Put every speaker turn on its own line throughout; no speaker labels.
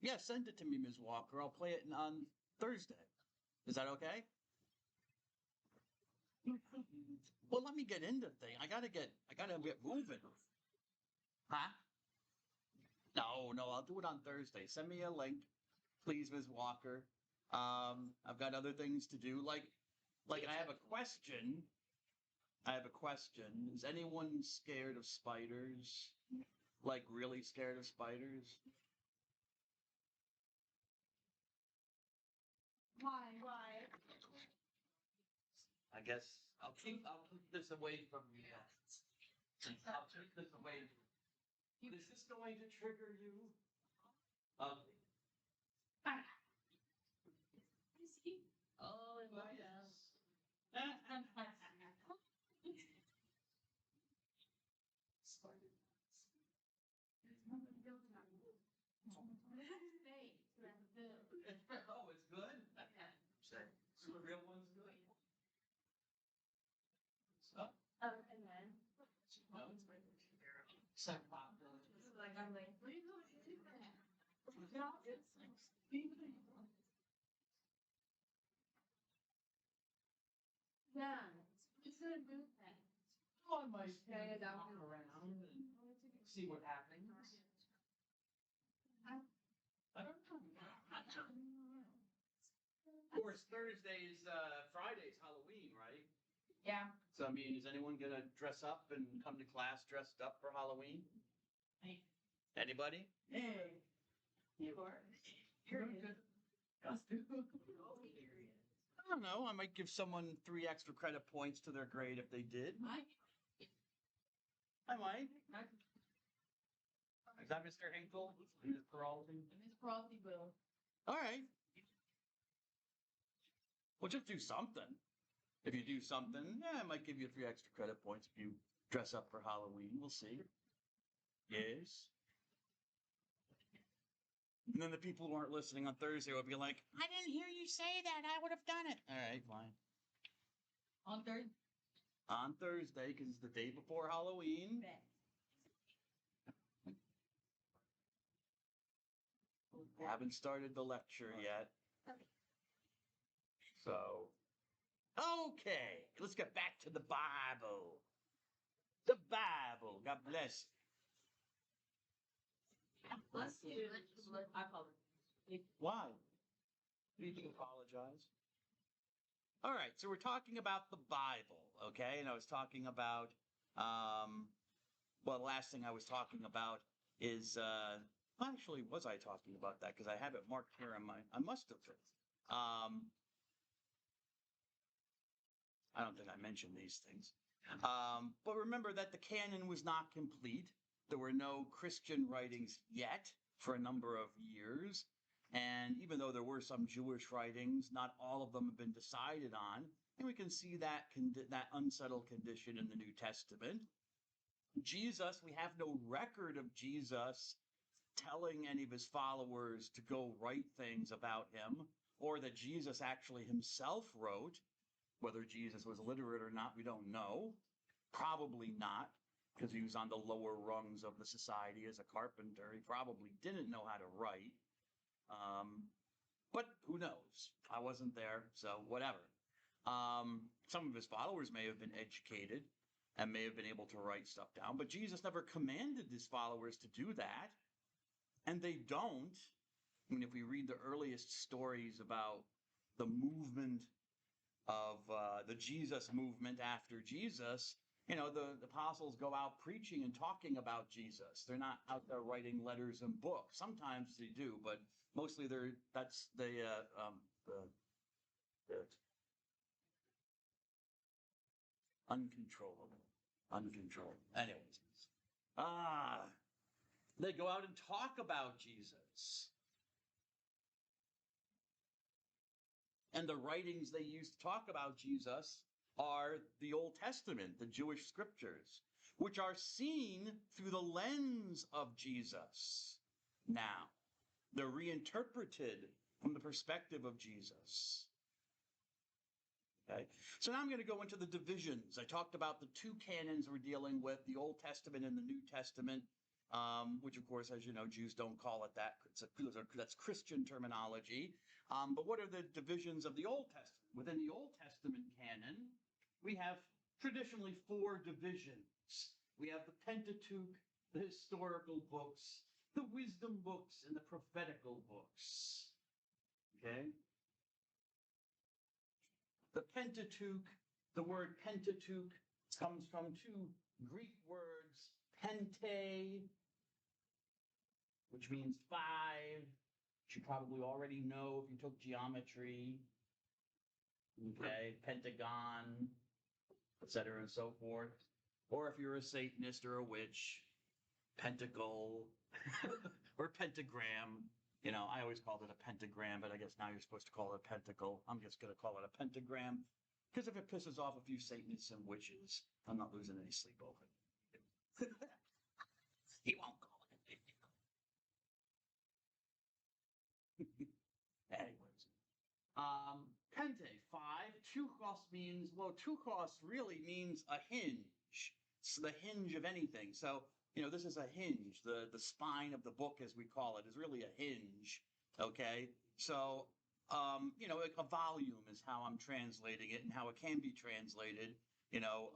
Yeah, send it to me, Ms. Walker. I'll play it on Thursday. Is that okay? Well, let me get into thing. I gotta get moving. Huh? No, no, I'll do it on Thursday. Send me a link, please, Ms. Walker. I've got other things to do. Like I have a question. I have a question. Is anyone scared of spiders? Like really scared of spiders?
Why?
I guess I'll keep this away from you. I'll keep this away. Is this going to trigger you? Um,
Oh, I love that.
oh, it's good. Say, so the real one's good. So,
And then,
no, Second
like, I'm like, what are you going to do that? Yeah, it's gonna do that.
Oh, I might hang it down around and see what happens. I don't know. Of course, Thursday is Friday's Halloween, right?
Yeah.
So I mean, is anyone gonna dress up and come to class dressed up for Halloween?
Me.
Anybody?
Hey. You are. You're good.
I don't know. I might give someone 3 extra credit points to their grade if they did. I might. Is that Mr. Hinkle? Ms. Peralty?
Miss Crosby will.
All right. Well, just do something. If you do something, yeah, I might give you 3 extra credit points if you dress up for Halloween. We'll see. Yes. And then the people who aren't listening on Thursday will be like, I didn't hear you say that. I would have done it. All right, fine.
On third.
On Thursday, because it's the day before Halloween. Haven't started the lecture yet. So, okay, let's get back to the Bible. The Bible. God bless.
Bless you. I apologize.
Why? You can apologize. All right, so we're talking about the Bible, okay? And I was talking about, well, the last thing I was talking about is, actually, was I talking about that? Because I have it marked here on my, I must have. I don't think I mentioned these things. But remember that the canon was not complete. There were no Christian writings yet for a number of years. And even though there were some Jewish writings, not all of them have been decided on. And we can see that unsettled condition in the New Testament. Jesus, we have no record of Jesus telling any of his followers to go write things about him, or that Jesus actually himself wrote. Whether Jesus was literate or not, we don't know. Probably not, because he was on the lower rungs of the society as a carpenter. He probably didn't know how to write. But who knows? I wasn't there, so whatever. Some of his followers may have been educated and may have been able to write stuff down, but Jesus never commanded his followers to do that. And they don't. I mean, if we read the earliest stories about the movement of the Jesus movement after Jesus, you know, the apostles go out preaching and talking about Jesus. They're not out there writing letters and books. Sometimes they do, but mostly that's the uncontrollable. Anyways, they go out and talk about Jesus. And the writings they use to talk about Jesus are the Old Testament, the Jewish scriptures, which are seen through the lens of Jesus now. They're reinterpreted from the perspective of Jesus. Okay, so now I'm going to go into the divisions. I talked about the 2 canons we're dealing with, the Old Testament and the New Testament. which of course, as you know, Jews don't call it that. That's Christian terminology. But what are the divisions of the Old Testament? Within the Old Testament canon, we have traditionally 4 divisions. We have the Pentateuch, the historical books, the wisdom books, and the prophetical books. Okay? The Pentateuch, the word Pentateuch comes from 2 Greek words, pente, which means 5, which you probably already know if you took geometry. Okay, pentagon, etc. and so forth. Or if you're a Satanist or a witch, pentacle or pentagram. You know, I always called it a pentagram, but I guess now you're supposed to call it a pentacle. I'm just going to call it a pentagram because if it pisses off a few Satanists and witches, I'm not losing any sleep over it. He won't call it a pentacle. Anyways, pente, 5. Tukos means, well, tukos really means a hinge. It's the hinge of anything. So, you know, this is a hinge. The spine of the book, as we call it, is really a hinge. Okay? So, you know, a volume is how I'm translating it and how it can be translated, you know,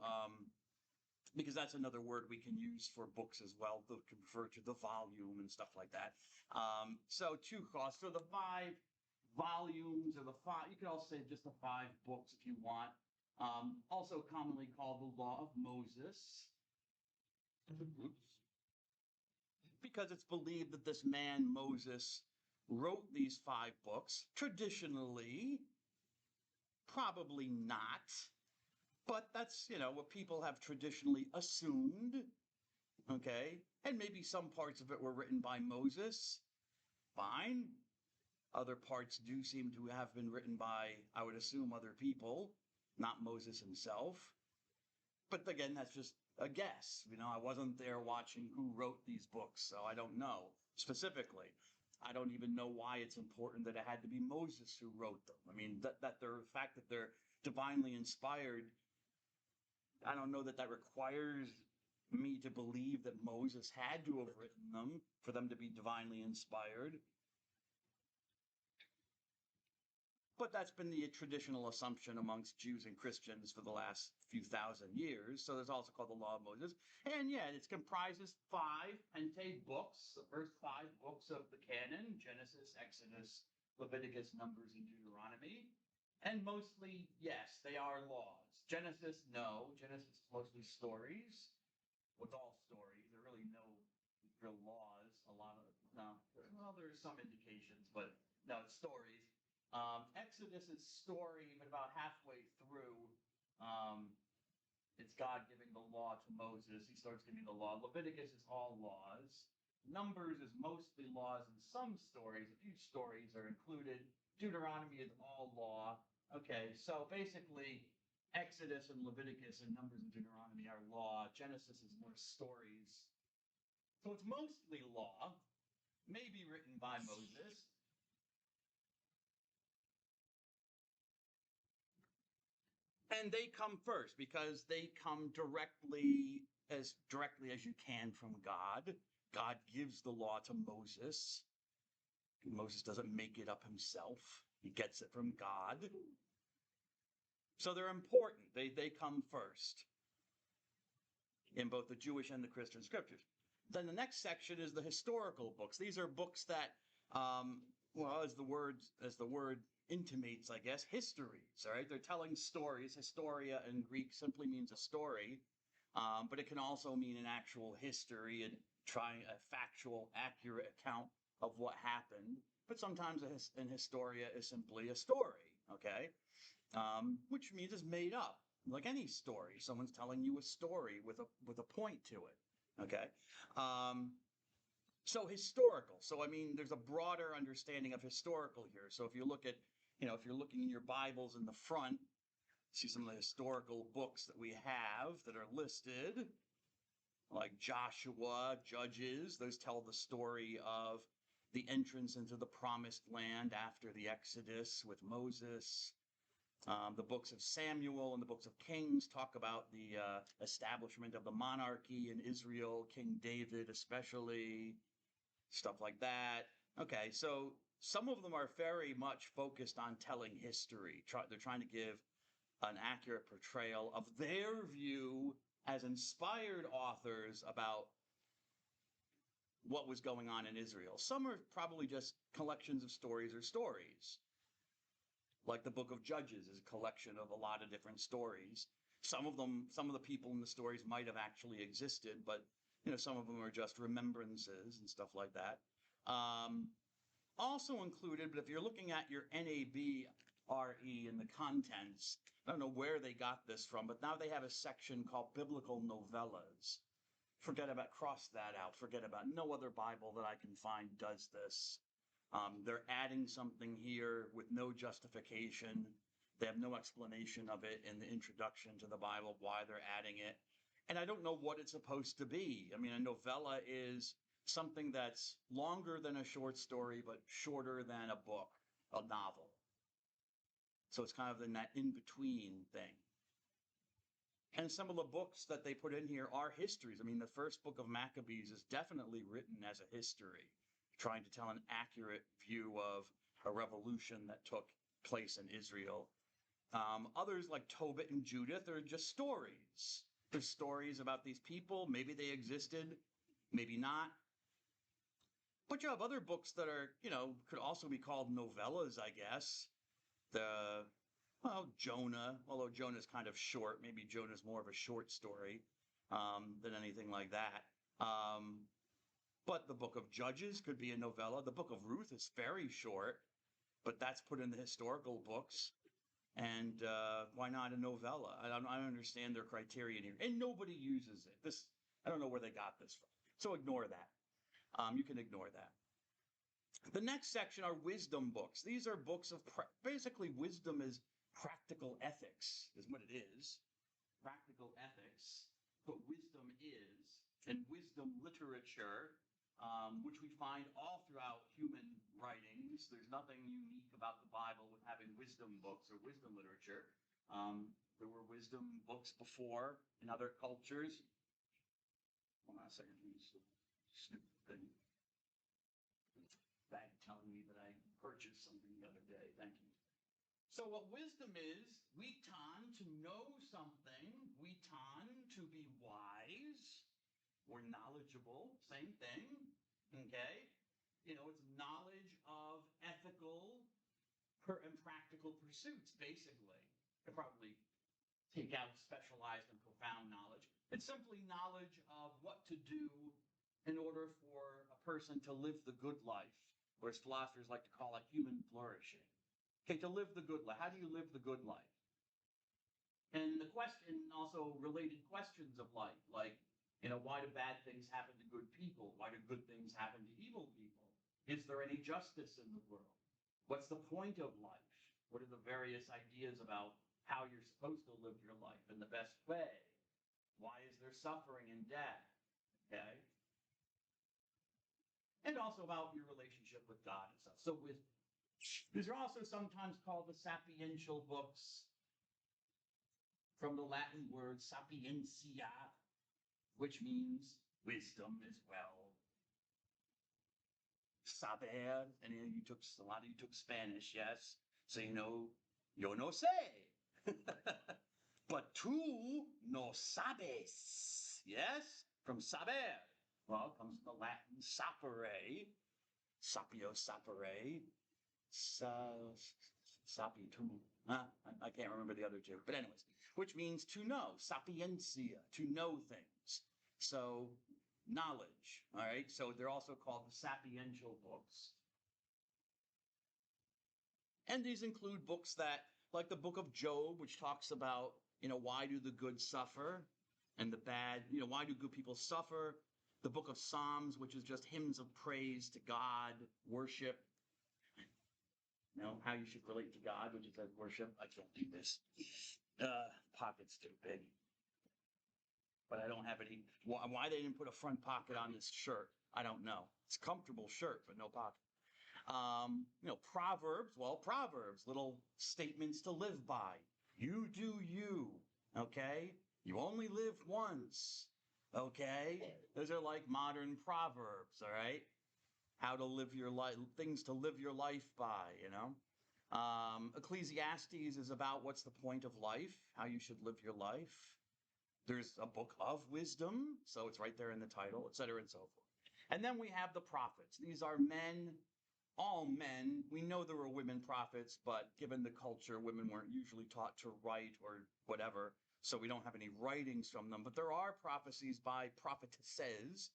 because that's another word we can use for books as well, to refer to the volume and stuff like that. So tukos, so the 5 volumes or the 5, you could also say just the 5 books if you want. Also commonly called the Law of Moses. Because it's believed that this man, Moses, wrote these 5 books. Traditionally, probably not. But that's, you know, what people have traditionally assumed. Okay? And maybe some parts of it were written by Moses. Fine. Other parts do seem to have been written by, I would assume, other people, not Moses himself. But again, that's just a guess. You know, I wasn't there watching who wrote these books, so I don't know specifically. I don't even know why it's important that it had to be Moses who wrote them. I mean, the fact that they're divinely inspired, I don't know that requires me to believe that Moses had to have written them for them to be divinely inspired. But that's been the traditional assumption amongst Jews and Christians for the last few thousand years. So there's also called the Law of Moses. And yeah, it comprises 5 pente books, the first 5 books of the canon, Genesis, Exodus, Leviticus, Numbers, and Deuteronomy. And mostly, yes, they are laws. Genesis, no. Genesis is mostly stories. With all stories, there are really no real laws. No. Well, there are some indications, but no, it's stories. Exodus is story, but about halfway through, it's God giving the law to Moses. He starts giving the law. Leviticus is all laws. Numbers is mostly laws and some stories. A few stories are included. Deuteronomy is all law. Okay, so basically, Exodus and Leviticus and Numbers and Deuteronomy are law. Genesis is more stories. So it's mostly law, maybe written by Moses. And they come first because they come directly as you can from God. God gives the law to Moses. Moses doesn't make it up himself. He gets it from God. So they're important. They come first in both the Jewish and the Christian scriptures. Then the next section is the historical books. These are books that, well, as the word intimates, I guess, histories, all right? They're telling stories. Historia in Greek simply means a story, but it can also mean an actual history and a factual, accurate account of what happened. But sometimes an historia is simply a story, okay? Which means it's made up, like any story. Someone's telling you a story with a point to it, okay? So historical. So, I mean, there's a broader understanding of historical here. So if you look at, if you're looking in your Bibles in the front, see some of the historical books that we have that are listed, like Joshua, Judges. Those tell the story of the entrance into the promised land after the Exodus with Moses. The books of Samuel and the books of Kings talk about the establishment of the monarchy in Israel, King David especially, stuff like that. Okay, so some of them are very much focused on telling history. They're trying to give an accurate portrayal of their view as inspired authors about what was going on in Israel. Some are probably just collections of stories or stories. Like the book of Judges is a collection of a lot of different stories. Some of the people in the stories might have actually existed, but some of them are just remembrances and stuff like that. Also included, but if you're looking at your NABRE in the contents, I don't know where they got this from, but now they have a section called Biblical Novellas. Cross that out. Forget about no other Bible that I can find does this. They're adding something here with no justification. They have no explanation of it in the introduction to the Bible, why they're adding it. And I don't know what it's supposed to be. I mean, a novella is something that's longer than a short story, but shorter than a book, a novel. So it's kind of in that in-between thing. And some of the books that they put in here are histories. I mean, the first book of Maccabees is definitely written as a history, trying to tell an accurate view of a revolution that took place in Israel. Others like Tobit and Judith are just stories. There's stories about these people. Maybe they existed, maybe not. But you have other books that are, could also be called novellas, I guess. Jonah, although Jonah's kind of short. Maybe Jonah's more of a short story than anything like that. But the book of Judges could be a novella. The book of Ruth is very short, but that's put in the historical books. And why not a novella? I don't understand their criterion here. And nobody uses it. I don't know where they got this from. So ignore that. You can ignore that. The next section are wisdom books. These are books of, basically wisdom is practical ethics, is what it is. Practical ethics. But wisdom is, and wisdom literature, which we find all throughout human writings. There's nothing unique about the Bible with having wisdom books or wisdom literature. There were wisdom books before in other cultures. Hold on a second. Stupid thing. Bag telling me that I purchased something the other day. Thank you. So what wisdom is, witan, to know something, witan, to be wise or knowledgeable, same thing, okay? It's knowledge of ethical and practical pursuits, basically. I probably take out specialized and profound knowledge. It's simply knowledge of what to do in order for a person to live the good life, or as philosophers like to call it, human flourishing. Okay, to live the good life. How do you live the good life? And the question, also related questions of life, like, why do bad things happen to good people? Why do good things happen to evil people? Is there any justice in the world? What's the point of life? What are the various ideas about how you're supposed to live your life in the best way? Why is there suffering and death? Okay? And also about your relationship with God and stuff. So these are also sometimes called the sapiential books, from the Latin word sapientia, which means wisdom as well. Saber, and a lot of you took Spanish, yes? So yo no sé. But tú no sabes, yes? From saber. Well, it comes from the Latin sapere, sapio sapere, sapitum. I can't remember the other two. But anyways, which means to know, sapiencia, to know things. So knowledge, all right? So they're also called the sapiential books. And these include books that, like the book of Job, which talks about, why do the good suffer and the bad, why do good people suffer? The book of Psalms, which is just hymns of praise to God, worship. How you should relate to God, which is as worship. I can't do this. Pocket's too big. But I don't have any. Why they didn't put a front pocket on this shirt, I don't know. It's a comfortable shirt, but no pocket. Proverbs, well, Proverbs, little statements to live by. You do you, okay? You only live once, okay? Those are like modern proverbs, all right? How to live your life, things to live your life by, Ecclesiastes is about what's the point of life, how you should live your life. There's a book of wisdom, so it's right there in the title, etc., and so forth. And then we have the prophets. These are men, all men. We know there were women prophets, but given the culture, women weren't usually taught to write or whatever, so we don't have any writings from them. But there are prophecies by prophetesses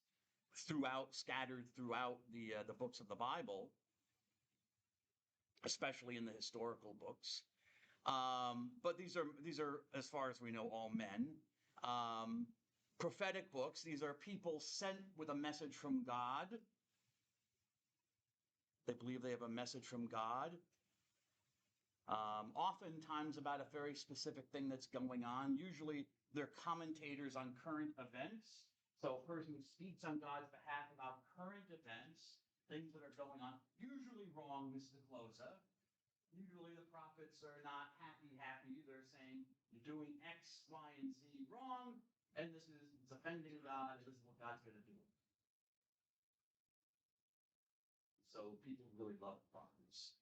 scattered throughout the books of the Bible, especially in the historical books. But these are, as far as we know, all men. Prophetic books, these are people sent with a message from God. They believe they have a message from God. Oftentimes about a very specific thing that's going on. Usually they're commentators on current events. So a person who speaks on God's behalf about current events, things that are going on, usually wrong, Mr. Closa. Usually the prophets are not happy. They're saying, you're doing X, Y, and Z wrong, and it's offending God, and this is what God's going to do. So people really love prophets.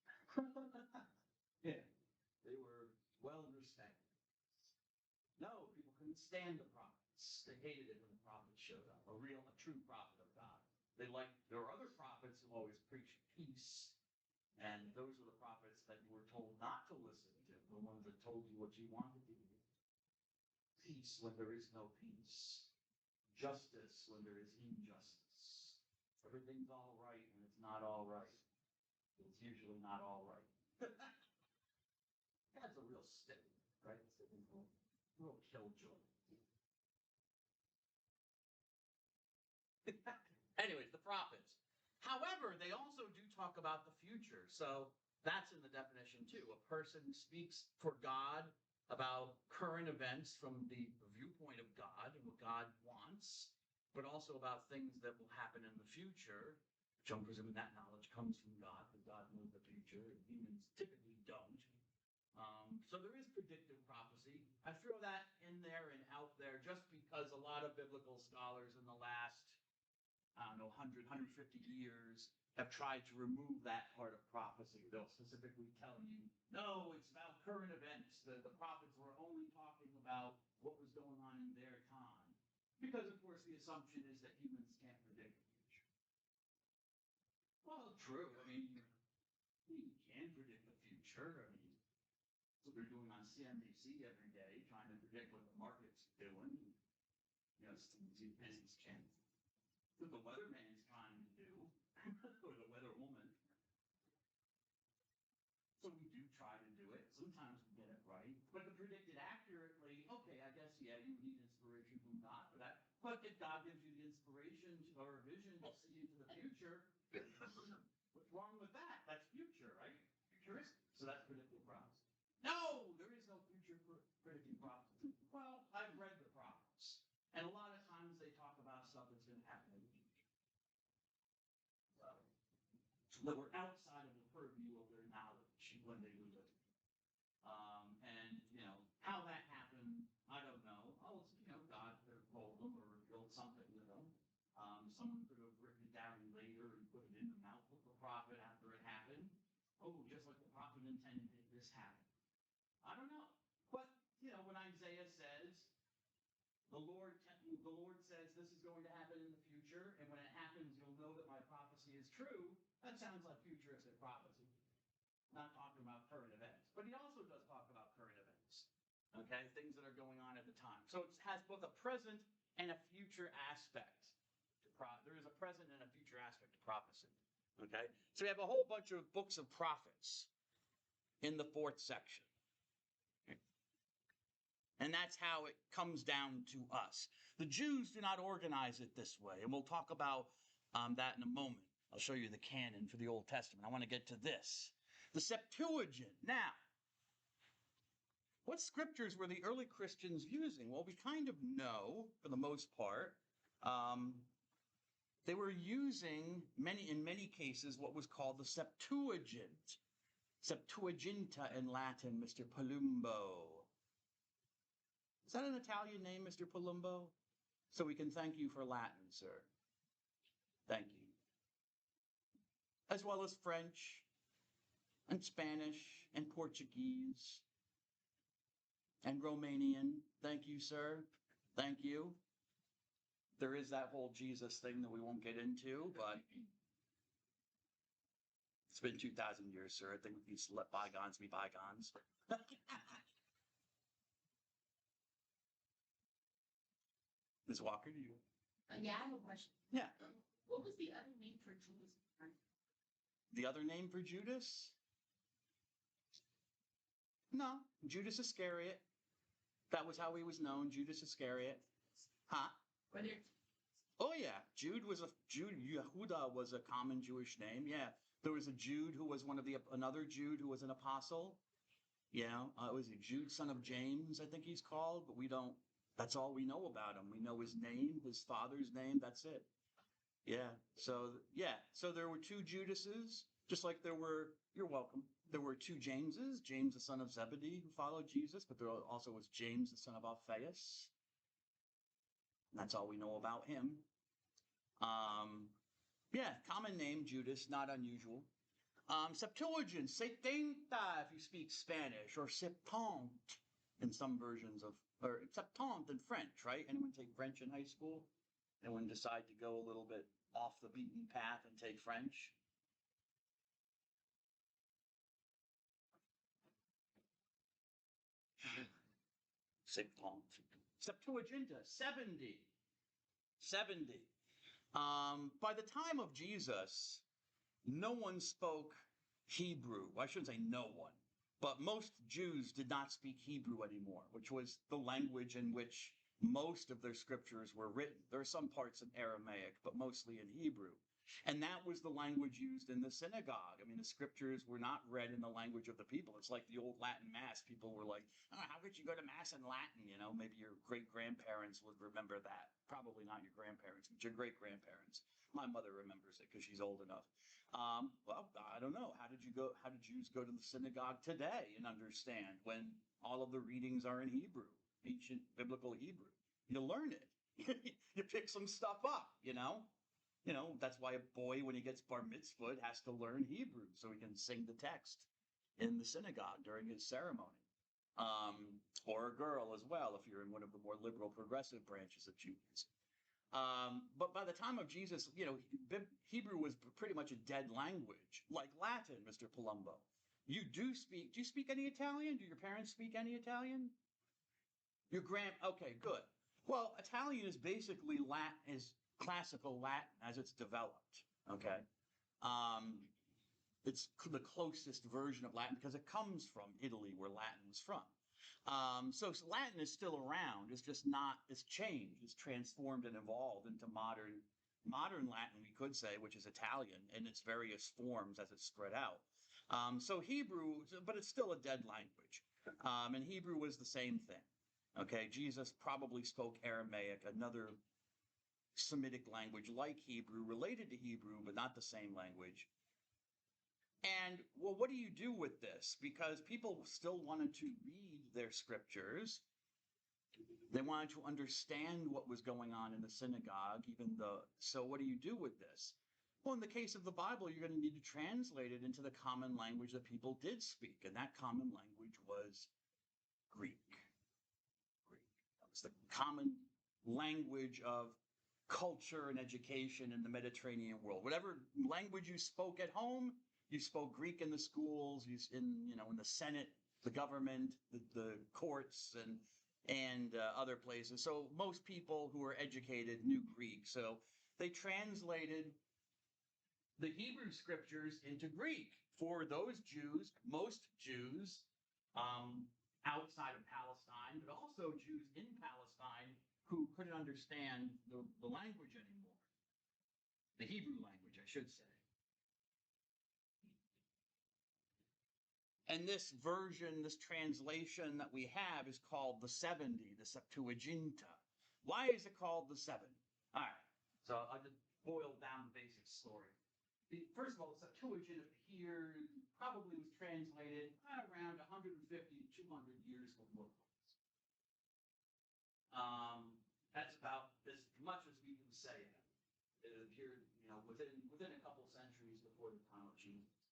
Yeah, they were well respected. No, people couldn't stand the prophets. They hated it when the prophets showed up, a true prophet of God. There were other prophets who always preached peace, and those were the prophets that you were told not to listen to, the ones that told you what you wanted to hear. Peace when there is no peace. Justice when there is injustice. Everything's all right when it's not all right. It's usually not all right. That's a real stick, right? It's a real killjoy. Anyways, the prophets. However, they also do talk about the future. So that's in the definition too. A person speaks for God about current events from the viewpoint of God and what God wants, but also about things that will happen in the future, which I'm presuming that knowledge comes from God, because God knows the future, and humans typically don't. So there is predictive prophecy. I throw that in there and out there just because a lot of biblical scholars in the last 100, 150 years have tried to remove that part of prophecy. They'll specifically tell you, no, it's about current events. The prophets were only talking about what was going on in their time. Because, of course, the assumption is that humans can't predict the future. Well, true. I mean, you can predict the future. I mean, that's what they're doing on CNBC every day, trying to predict what the market's doing. Business can. What the weatherman's trying to do, or the weatherwoman. So we do try to do it. Sometimes we get it right. But to predict it accurately, okay, I guess, yeah, you need inspiration from God for that. But if God gives you the inspiration or a vision to see into the future, what's wrong with that? That's future, right? Futuristic. So that's predictive prophecy. No, there is no future for predicting prophecy. Well, I've read the prophets. And a lot of times they talk about stuff that's going to happen in the future. So that we're outside of the purview of their knowledge when they were living. And, how that happened, I don't know. Oh, God could have told them or revealed something to them. Someone could have written it down later and put it in the mouth of the prophet after it happened. Oh, just like the prophet intended this happened. I don't know. But, when Isaiah says, the Lord says this is going to happen in the future, and when it happens, you'll know that my prophecy is true. That sounds like futuristic prophecy. Not talking about current events. But he also does talk about current events. Okay? Things that are going on at the time. So it has both a present and a future aspect. There is a present and a future aspect to prophecy. Okay? So we have a whole bunch of books of prophets in the 4th section. And that's how it comes down to us. The Jews do not organize it this way. And we'll talk about that in a moment. I'll show you the canon for the Old Testament. I want to get to this. The Septuagint. Now, what scriptures were the early Christians using? Well, we kind of know, for the most part. they were using in many cases what was called the Septuagint. Septuaginta in Latin, Mr. Palumbo. Is that an Italian name, Mr. Palumbo? So we can thank you for Latin, sir. Thank you. As well as French and Spanish and Portuguese and Romanian. Thank you, sir. Thank you. There is that whole Jesus thing that we won't get into, but it's been 2,000 years, sir. I think we can let bygones be bygones. Ms. Walker, do you?
Yeah, I have a question.
Yeah.
What was the other name for Judas?
The other name for Judas? No, Judas Iscariot. That was how he was known, Judas Iscariot. Huh?
Were there?
Oh yeah, Yehuda was a common Jewish name. Yeah, there was a Jude who was another Jude who was an apostle. Yeah, it was a Jude, son of James, I think he's called, but we don't. That's all we know about him. We know his name, his father's name. That's it. Yeah. So there were two Judases, just like there were. You're welcome. There were two Jameses, James the son of Zebedee who followed Jesus, but there also was James the son of Alphaeus. That's all we know about him. Yeah, common name, Judas, not unusual. Septuagint, setenta if you speak Spanish, or septante in some versions of, or septante in French, right? Anyone take French in high school? Anyone decide to go a little bit off the beaten path and take French? Septante. Septuaginta, 70. 70. By the time of Jesus, no one spoke Hebrew. Well, I shouldn't say no one, but most Jews did not speak Hebrew anymore, which was the language in which most of their scriptures were written. There are some parts in Aramaic, but mostly in Hebrew. And that was the language used in the synagogue. I mean, the scriptures were not read in the language of the people. It's like the old Latin Mass. People were like, oh, how could you go to Mass in Latin? You know, maybe your great-grandparents would remember that. Probably not your grandparents, but your great-grandparents. My mother remembers it because she's old enough. Well, I don't know. How did Jews go to the synagogue today and understand when all of the readings are in Hebrew, ancient biblical Hebrew? You learn it. You pick some stuff up, you know? You know, that's why a boy, when he gets bar mitzvahed, has to learn Hebrew so he can sing the text in the synagogue during his ceremony. Or a girl as well, if you're in one of the more liberal progressive branches of Judaism. But by the time of Jesus, you know, Hebrew was pretty much a dead language, like Latin, Mr. Palumbo. Do you speak any Italian? Do your parents speak any Italian? Okay, good. Well, Italian is basically classical Latin as it's developed, okay? It's the closest version of Latin because it comes from Italy, where Latin was from. So Latin is still around. It's just not, it's changed. It's transformed and evolved into modern Latin, we could say, which is Italian in its various forms as it's spread out. So Hebrew, but it's still a dead language. And Hebrew was the same thing. Okay, Jesus probably spoke Aramaic, another Semitic language like Hebrew, related to Hebrew, but not the same language. And, well, what do you do with this? Because people still wanted to read their scriptures. They wanted to understand what was going on in the synagogue, so what do you do with this? Well, in the case of the Bible, you're going to need to translate it into the common language that people did speak, and that common language was Greek. That was the common language of culture and education in the Mediterranean world. Whatever language you spoke at home, you spoke Greek in the schools, in the Senate, the government, the courts, and other places. So most people who were educated knew Greek. So they translated the Hebrew scriptures into Greek for those Jews, most Jews outside of Palestine, but also Jews in Palestine who couldn't understand the language anymore. The Hebrew language, I should say. And this version, this translation that we have is called the 70, the Septuaginta. Why is it called the 70? All right, so boil down the basic story. First of all, the Septuagint appeared, probably was translated around 150 to 200 years before Christ. That's about as much as we can say it. It appeared, within a couple centuries before the time of Jesus.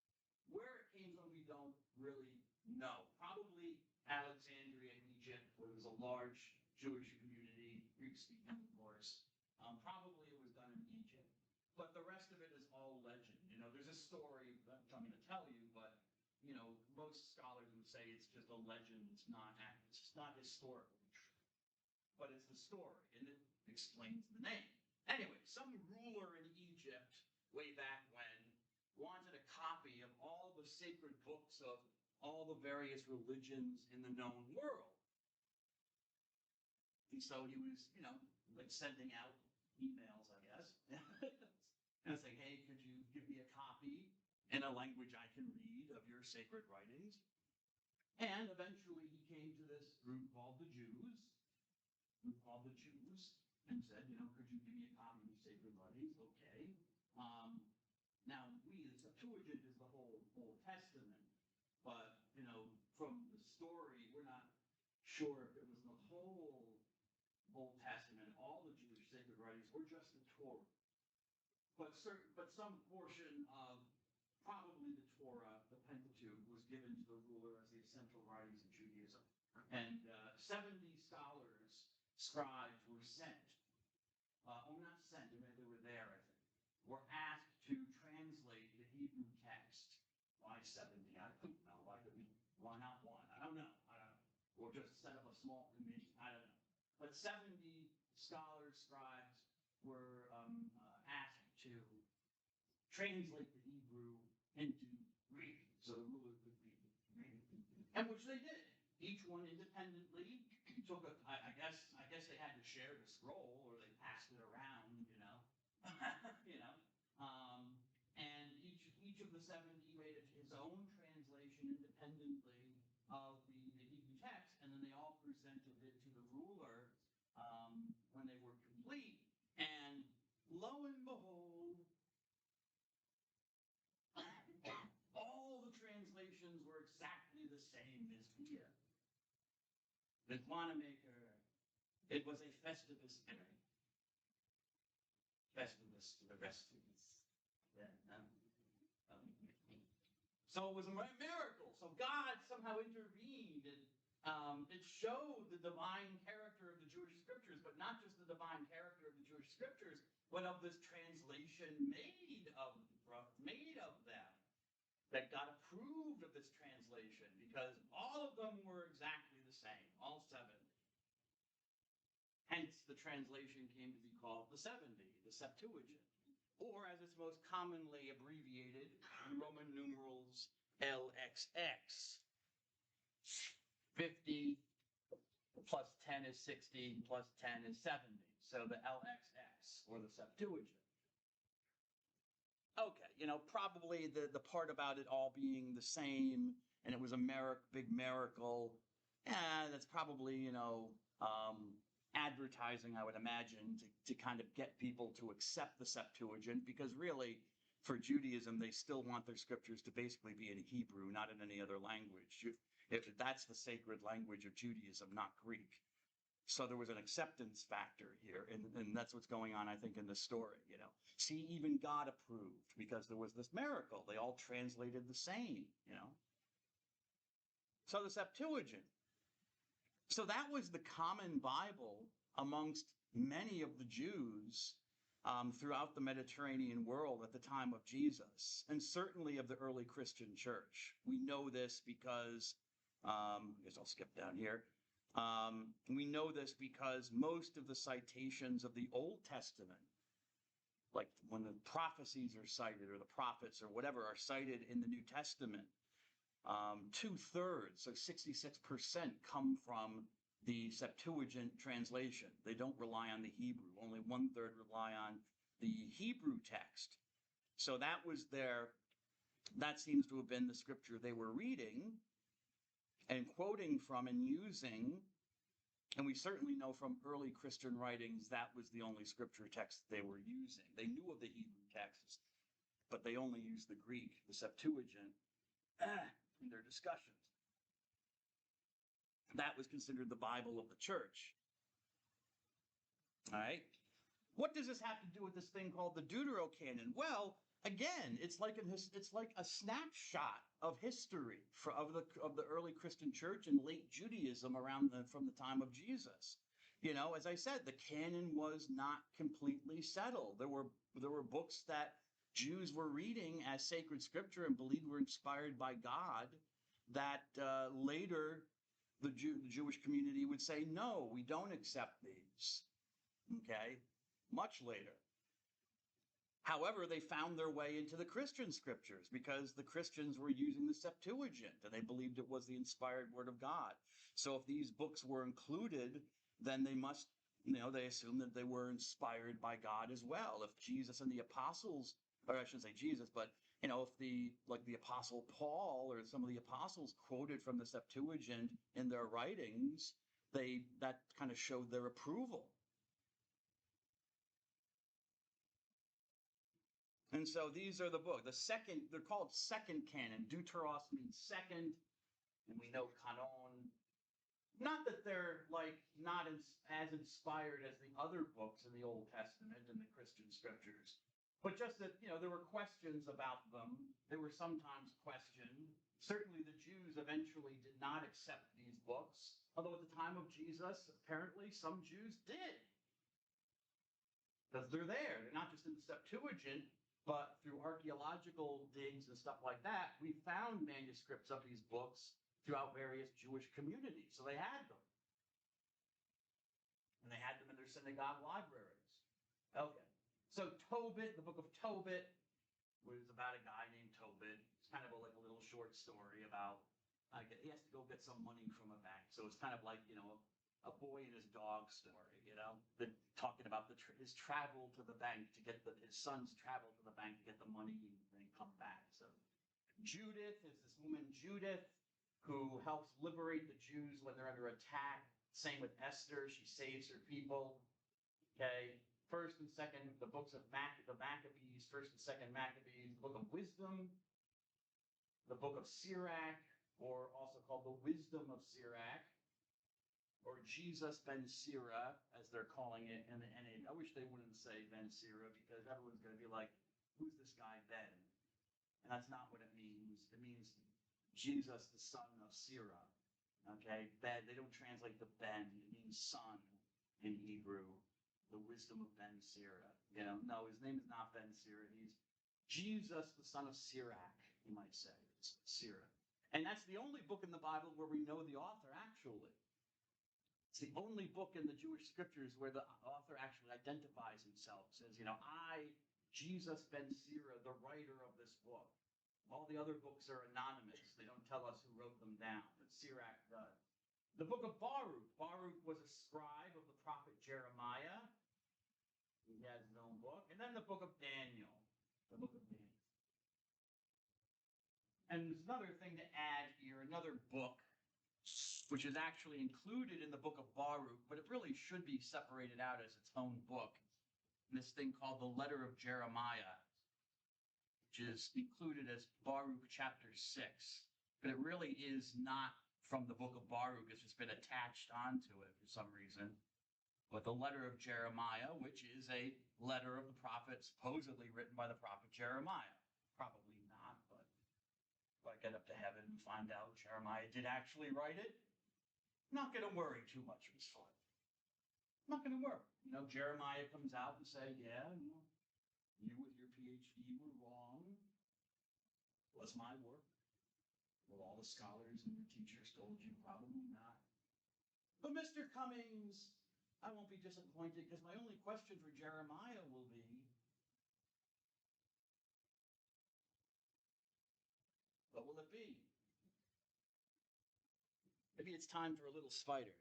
Where it came from, we don't really know. Probably Alexandria, Egypt, where there was a large Jewish community, Greek-speaking, of course. Probably it was done in Egypt. But the rest of it is all legend. There's a story that I'm going to tell you, but, most scholars would say it's just a legend. It's not accurate. It's just not historically true. But it's the story, and it explains the name. Anyway, some ruler in Egypt, way back when, wanted a copy of all the sacred books of all the various religions in the known world. And so he was, like sending out emails, I guess. And saying, hey, could you give me a copy in a language I can read of your sacred writings? And eventually he came to this group called the Jews, and said, could you give me a copy of your sacred writings? Okay. Now, the Septuagint is the whole Old Testament, but, from the story, we're not sure if it was the whole Old Testament, all the Jewish sacred writings, or just the Torah. But some portion of probably the Torah, the Pentateuch, was given to the ruler as the essential writings of Judaism. And 70 scholars, scribes, were sent. Not sent, they were there, I think. Were asked to translate the Hebrew text. Why 70? I don't know. Why not one? I don't know. Or just set up a small committee. I don't know. But 70 scholars, scribes, were asked to translate the Hebrew into Greek, so the ruler could read it. And which they did. Each one independently took I guess they had to share the scroll, or they passed it around, and each of the 70 made his own translation independently of the Hebrew text, and then they all presented it to the ruler when they were complete. And lo and behold, all the translations were exactly the same as here. The Wanamaker, it was a Festivus period. Festivus to the Festivus. Yeah, so it was a miracle. So God somehow intervened, and it showed the divine character of the Jewish scriptures, but not just the divine character of the Jewish scriptures, but of this translation made of them. That God approved of this translation, because all of them were exactly the same, all 7. Hence, the translation came to be called the 70, the Septuagint, or as it's most commonly abbreviated in Roman numerals, LXX. 50 plus 10 is 60, plus 10 is 70. So the LXX, or the Septuagint. Okay, probably the part about it all being the same, and it was a big miracle, that's probably, advertising, I would imagine, to kind of get people to accept the Septuagint, because really, for Judaism, they still want their scriptures to basically be in Hebrew, not in any other language. That's the sacred language of Judaism, not Greek. So there was an acceptance factor here, and that's what's going on, I think, in the story, See, even God approved, because there was this miracle. They all translated the same, So the Septuagint. So that was the common Bible amongst many of the Jews throughout the Mediterranean world at the time of Jesus, and certainly of the early Christian church. We know this because, I guess I'll skip down here. We know this because most of the citations of the Old Testament, like when the prophecies are cited, or the prophets, or whatever, are cited in the New Testament, 2/3, so 66%, come from the Septuagint translation. They don't rely on the Hebrew. Only 1/3 rely on the Hebrew text. So that seems to have been the scripture they were reading and quoting from and using And we certainly know from early Christian writings that was the only scripture text they were using. They knew of the Hebrew texts, but they only used the Greek, the Septuagint, in their discussions. That was considered the Bible of the church. All right? What does this have to do with this thing called the Deuterocanon? Well, again, it's like a snapshot of history of the early Christian church and late Judaism from the time of Jesus. You know, as I said, the canon was not completely settled. There were books that Jews were reading as sacred scripture and believed were inspired by God that later the Jewish community would say, no, we don't accept these. Okay? Much later. However, they found their way into the Christian scriptures because the Christians were using the Septuagint and they believed it was the inspired word of God. So if these books were included, then they must, they assumed that they were inspired by God as well. If Jesus and the apostles, or I shouldn't say Jesus, but if the apostle Paul or some of the apostles quoted from the Septuagint in their writings, that kind of showed their approval. And so these are the books. They're called second canon. Deuteros means second, and we know kanon. Not that they're not as inspired as the other books in the Old Testament and the Christian scriptures, but just that, there were questions about them. They were sometimes questioned. Certainly the Jews eventually did not accept these books, although at the time of Jesus, apparently some Jews did. Because they're there. They're not just in the Septuagint, but through archaeological digs and stuff like that, we found manuscripts of these books throughout various Jewish communities. So they had them. And they had them in their synagogue libraries. Okay. So Tobit, the book of Tobit, was about a guy named Tobit. It's kind of like a little short story about, he has to go get some money from a bank. So it's kind of like, a boy and his dog story, talking about his travel to the bank to get his son's travel to the bank to get the money and then come back. So Judith is this woman, Judith, who helps liberate the Jews when they're under attack. Same with Esther. She saves her people. Okay. First and second, the books of the Maccabees, first and second Maccabees, the book of wisdom, the book of Sirach, or also called the wisdom of Sirach, or Jesus ben Sira, as they're calling it. And I wish they wouldn't say ben Sira, because everyone's going to be like, who's this guy Ben? And that's not what it means. It means Jesus, the son of Sira. Okay, Ben, they don't translate the Ben. It means son in Hebrew. The wisdom of Ben Sira. No, his name is not Ben Sira. He's Jesus, the son of Sirach, you might say. It's Sira. And that's the only book in the Bible where we know the author actually. It's the only book in the Jewish scriptures where the author actually identifies himself, says, I, Jesus ben Sira, the writer of this book. All the other books are anonymous. They don't tell us who wrote them down, but Sirach does. The book of Baruch. Baruch was a scribe of the prophet Jeremiah. He has his own book. And then the book of Daniel. The book of Daniel. And there's another thing to add here, another book, which is actually included in the book of Baruch, but it really should be separated out as its own book. This thing called the Letter of Jeremiah, which is included as Baruch chapter 6. But it really is not from the book of Baruch. It's just been attached onto it for some reason. But the Letter of Jeremiah, which is a letter of the prophet, supposedly written by the prophet Jeremiah. Probably not, but if I get up to heaven and find out Jeremiah did actually write it, I'm not going to worry too much, Miss Floyd. I'm not going to worry. Jeremiah comes out and say, yeah, you with your PhD were wrong. It was my work. Well, all the scholars and your teachers told you? Probably not. But Mr. Cummings, I won't be disappointed, because my only question for Jeremiah will be, what will it be? Maybe it's time for a little spider.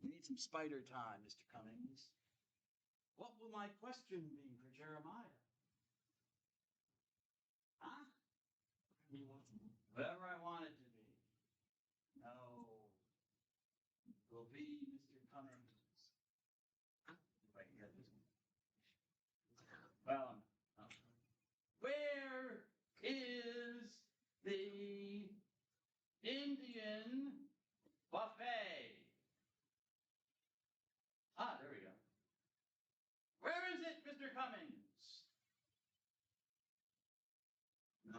We need some spider time, Mr. Cummings. What will my question be for Jeremiah? Huh? Whatever I want it to be. No. It will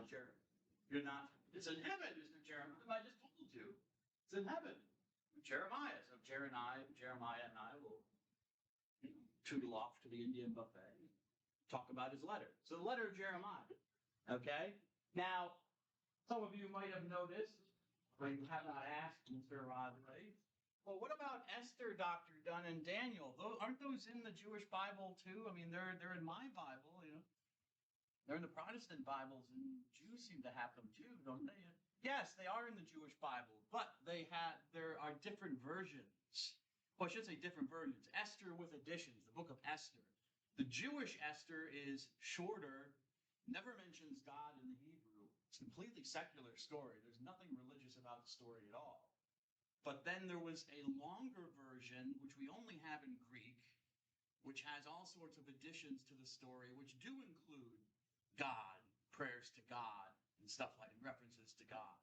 Jeremiah. You're not. It's in heaven, Mr. Jeremiah. I just told you. It's in heaven. Jeremiah. So Jeremiah and I will tootle off to the Indian buffet, talk about his letter. So the letter of Jeremiah. Okay? Now, some of you might have noticed, but you have not asked, Mr. Rodley. Well, what about Esther, Dr. Dunn, and Daniel? Aren't those in the Jewish Bible too? I mean, they're in my Bible, you know. They're in the Protestant Bibles, and Jews seem to have them too, don't they? Yes, they are in the Jewish Bible, but there are different versions. Well, I should say different versions. Esther with additions, the book of Esther. The Jewish Esther is shorter, never mentions God in the Hebrew. It's a completely secular story. There's nothing religious about the story at all. But then there was a longer version, which we only have in Greek, which has all sorts of additions to the story, which do include God, prayers to God, and stuff like references to God.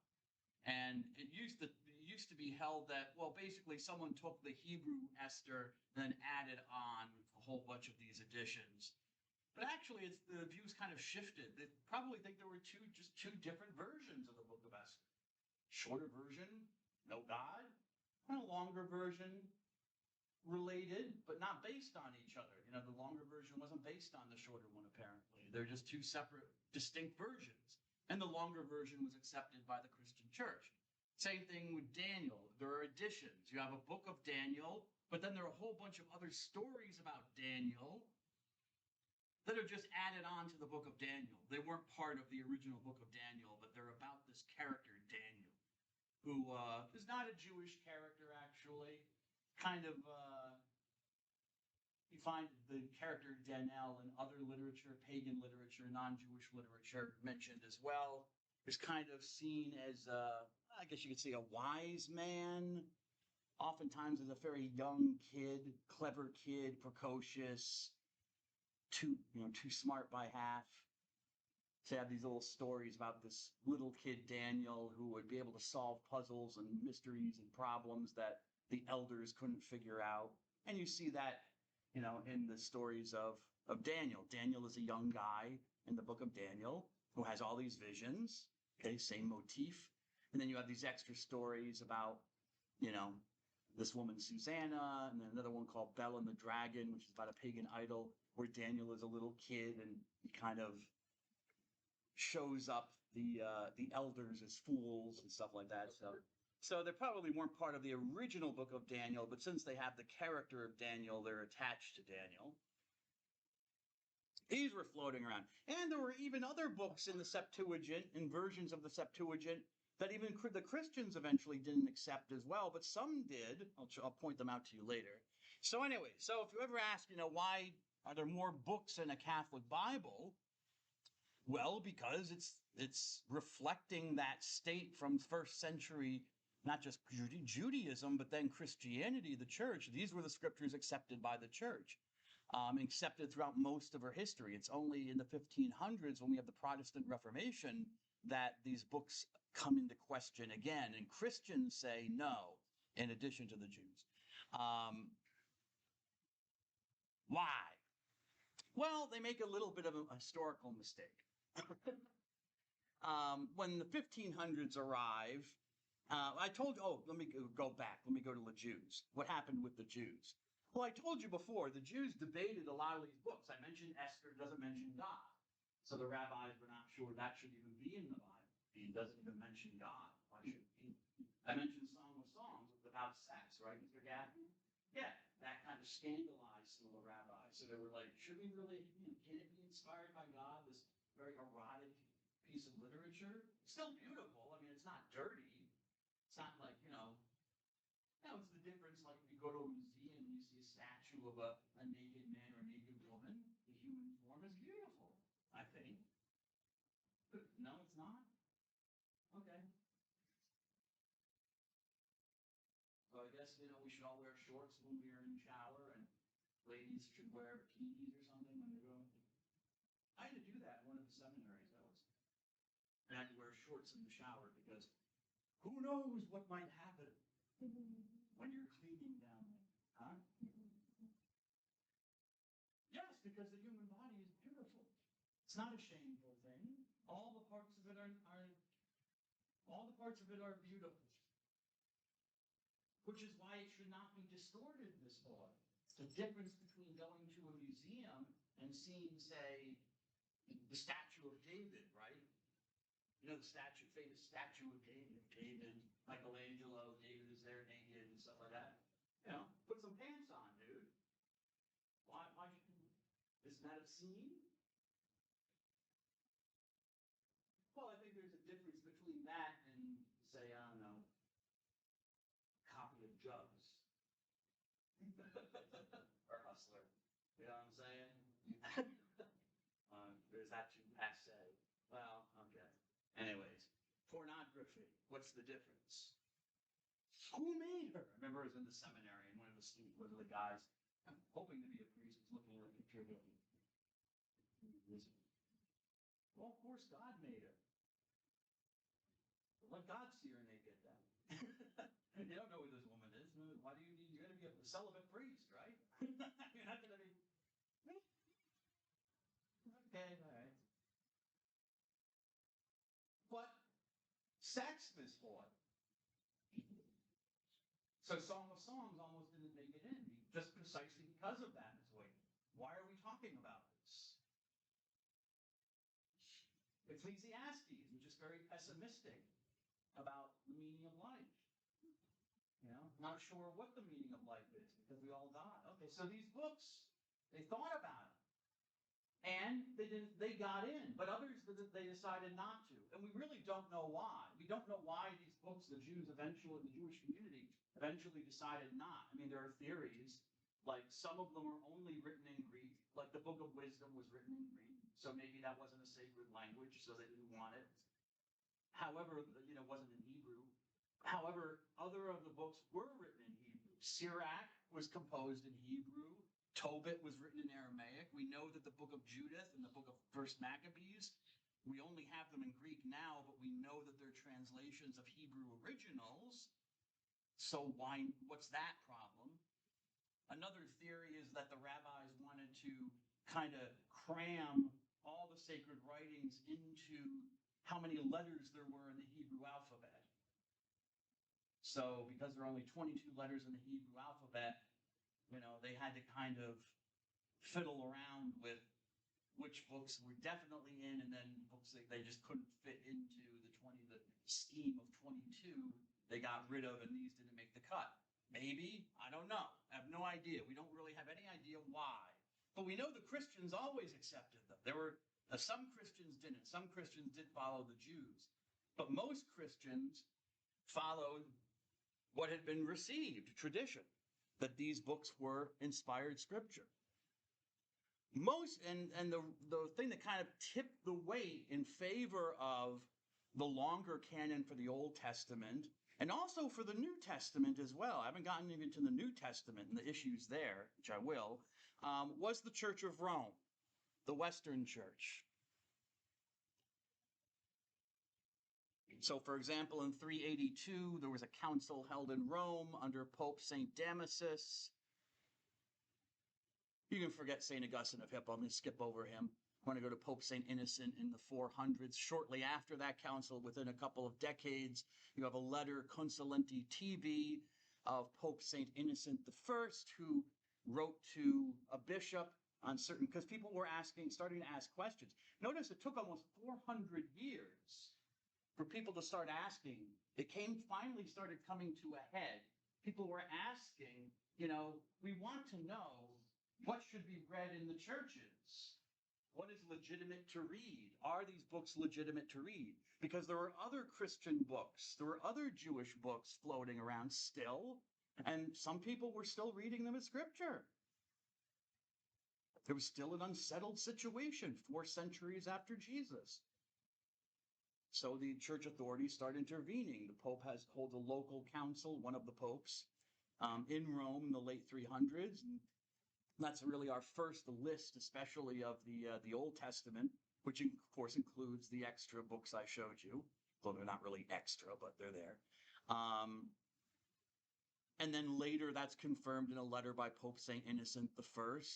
And it used to be held that, well, basically someone took the Hebrew Esther and then added on a whole bunch of these additions. But actually, the views kind of shifted. They probably think there were just two different versions of the book of Esther. Shorter version, no God, and a longer version, related, but not based on each other. You know, the longer version wasn't based on the shorter one, apparently. They're just two separate, distinct versions. And the longer version was accepted by the Christian church. Same thing with Daniel. There are additions. You have a book of Daniel, but then there are a whole bunch of other stories about Daniel that are just added on to the book of Daniel. They weren't part of the original book of Daniel, but they're about this character, Daniel, who is not a Jewish character, actually. Kind of, you find the character Daniel in other literature, pagan literature, non-Jewish literature mentioned as well. Is kind of seen as, I guess you could say, a wise man. Oftentimes as a very young kid, clever kid, precocious, too smart by half. To have these little stories about this little kid Daniel who would be able to solve puzzles and mysteries and problems that the elders couldn't figure out. And you see that, in the stories of Daniel. Daniel is a young guy in the book of Daniel who has all these visions. Okay, same motif. And then you have these extra stories about, this woman Susanna, and then another one called Bel and the Dragon, which is about a pagan idol, where Daniel is a little kid and he kind of shows up the elders as fools and stuff like that. So they probably weren't part of the original book of Daniel, but since they have the character of Daniel, they're attached to Daniel. These were floating around. And there were even other books in the Septuagint, in versions of the Septuagint, that even the Christians eventually didn't accept as well, but some did. I'll point them out to you later. So anyway, if you ever ask, why are there more books in a Catholic Bible? Well, because it's reflecting that state from first century, not just Judaism, but then Christianity, the church. These were the scriptures accepted by the church, accepted throughout most of our history. It's only in the 1500s, when we have the Protestant Reformation, that these books come into question again. And Christians say no, in addition to the Jews. Why? Well, they make a little bit of a historical mistake. When the 1500s arrive, I told you, let me go back. Let me go to the Jews. What happened with the Jews? Well, I told you before, the Jews debated a lot of these books. I mentioned Esther doesn't mention God. So the rabbis were not sure that should even be in the Bible. He doesn't even mention God. Why should it be? I mentioned Song of Songs without sex, right, Mr. Gaffney? Yeah, that kind of scandalized some of the rabbis. So they were like, should we really, can it be inspired by God, this very erotic piece of literature? It's still beautiful. I mean, it's not dirty. It's not like, it's the difference, like if you go to a museum and you see a statue of a naked man or a naked woman, the human form is beautiful, I think. But no, it's not? Okay. So I guess, we should all wear shorts when we're in the shower, and ladies should wear bikinis or something when they're going. I had to do that in one of the seminaries. I had to wear shorts in the shower because who knows what might happen when you're cleaning down there, huh? Yes, because the human body is beautiful. It's not a shameful thing. All the parts of it all the parts of it are beautiful. Which is why it should not be distorted, this boy. The difference between going to a museum and seeing, say, the statue of David, right? You know, the famous statue of David. David, Michelangelo, David is there naked and stuff like that. You know, put some pants on, dude. Why isn't that obscene? Well, I think there's a difference between that and, say, I don't know, copy of Jugs. Or Hustler. You know what I'm saying? There's that too passe. Well, okay. Anyways, pornography. What's the difference? Who made her? I remember I was in the seminary and one of the guys, I'm hoping to be a priest, was looking at a picture of him. Well, of course God made her. Let God see her naked then. You don't know who this woman is. Why do you need? You're going to be a celibate priest, right? You're not going to be. Okay, all right. But sex, this boy. So Song of Songs almost didn't make it in, just precisely because of that. Why are we talking about this? Ecclesiastes, which is very pessimistic about the meaning of life. You know, not sure what the meaning of life is because we all die. Okay, so these books, they thought about it. And they got in, but others, they decided not to. And we really don't know why. We don't know why these books, the Jewish community, eventually decided not. I mean, there are theories, like some of them are only written in Greek, like the Book of Wisdom was written in Greek, so maybe that wasn't a sacred language, so they didn't want it. However, you know, it wasn't in Hebrew. However, other of the books were written in Hebrew. Sirach was composed in Hebrew. Tobit was written in Aramaic. We know that the book of Judith and the book of First Maccabees, we only have them in Greek now, but we know that they're translations of Hebrew originals. So what's that problem? Another theory is that the rabbis wanted to kind of cram all the sacred writings into how many letters there were in the Hebrew alphabet. So because there are only 22 letters in the Hebrew alphabet, you know, they had to kind of fiddle around with which books were definitely in, and then books that they just couldn't fit into the scheme of 22 they got rid of, and these didn't make the cut. Maybe, I don't know. I have no idea. We don't really have any idea why. But we know the Christians always accepted them. There were some Christians didn't. Some Christians did follow the Jews. But most Christians followed what had been received, tradition, that these books were inspired scripture. And the thing that kind of tipped the weight in favor of the longer canon for the Old Testament, and also for the New Testament as well, I haven't gotten even to the New Testament and the issues there, which I will, was the Church of Rome, the Western Church. So, for example, in 382, there was a council held in Rome under Pope St. Damasus. You can forget St. Augustine of Hippo. I'm going to skip over him. I'm going to go to Pope St. Innocent in the 400s. Shortly after that council, within a couple of decades, you have a letter, Consulenti Tibi, of Pope St. Innocent I, who wrote to a bishop on certain, because people were starting to ask questions. Notice it took almost 400 years for people to start asking. It finally started coming to a head. People were asking, you know, we want to know what should be read in the churches. What is legitimate to read? Are these books legitimate to read? Because there were other Christian books, there were other Jewish books floating around still, and some people were still reading them as scripture. There was still an unsettled situation 4 centuries after Jesus. So the church authorities start intervening. The Pope holds a local council, one of the popes, in Rome in the late 300s. And that's really our first list, especially of the Old Testament, which of course includes the extra books I showed you. Well, they're not really extra, but they're there. And then later that's confirmed in a letter by Pope St. Innocent I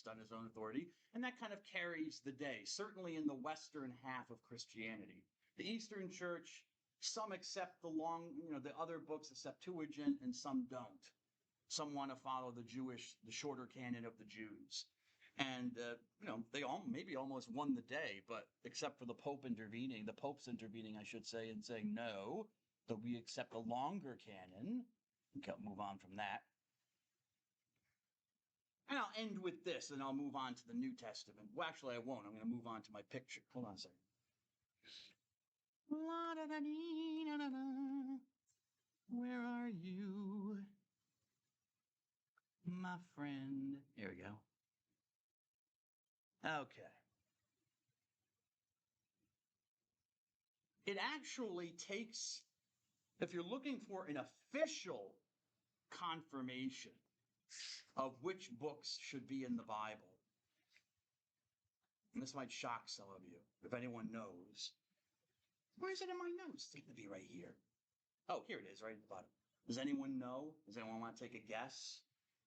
on his own authority. And that kind of carries the day, certainly in the Western half of Christianity. The Eastern Church, some accept the other books, the Septuagint, and some don't. Some want to follow the shorter canon of the Jews. And, they all maybe almost won the day, but except for the Popes intervening, I should say, and saying no, that we accept the longer canon. Okay, I'll move on from that. And I'll end with this, and I'll move on to the New Testament. Well, actually, I won't. I'm going to move on to my picture. Hold on a second. Where are you, my friend? Here we go. Okay. It actually takes, if you're looking for an official confirmation of which books should be in the Bible, and this might shock some of you, if anyone knows. Where is it in my notes? It's going to be right here. Oh, here it is, right at the bottom. Does anyone know? Does anyone want to take a guess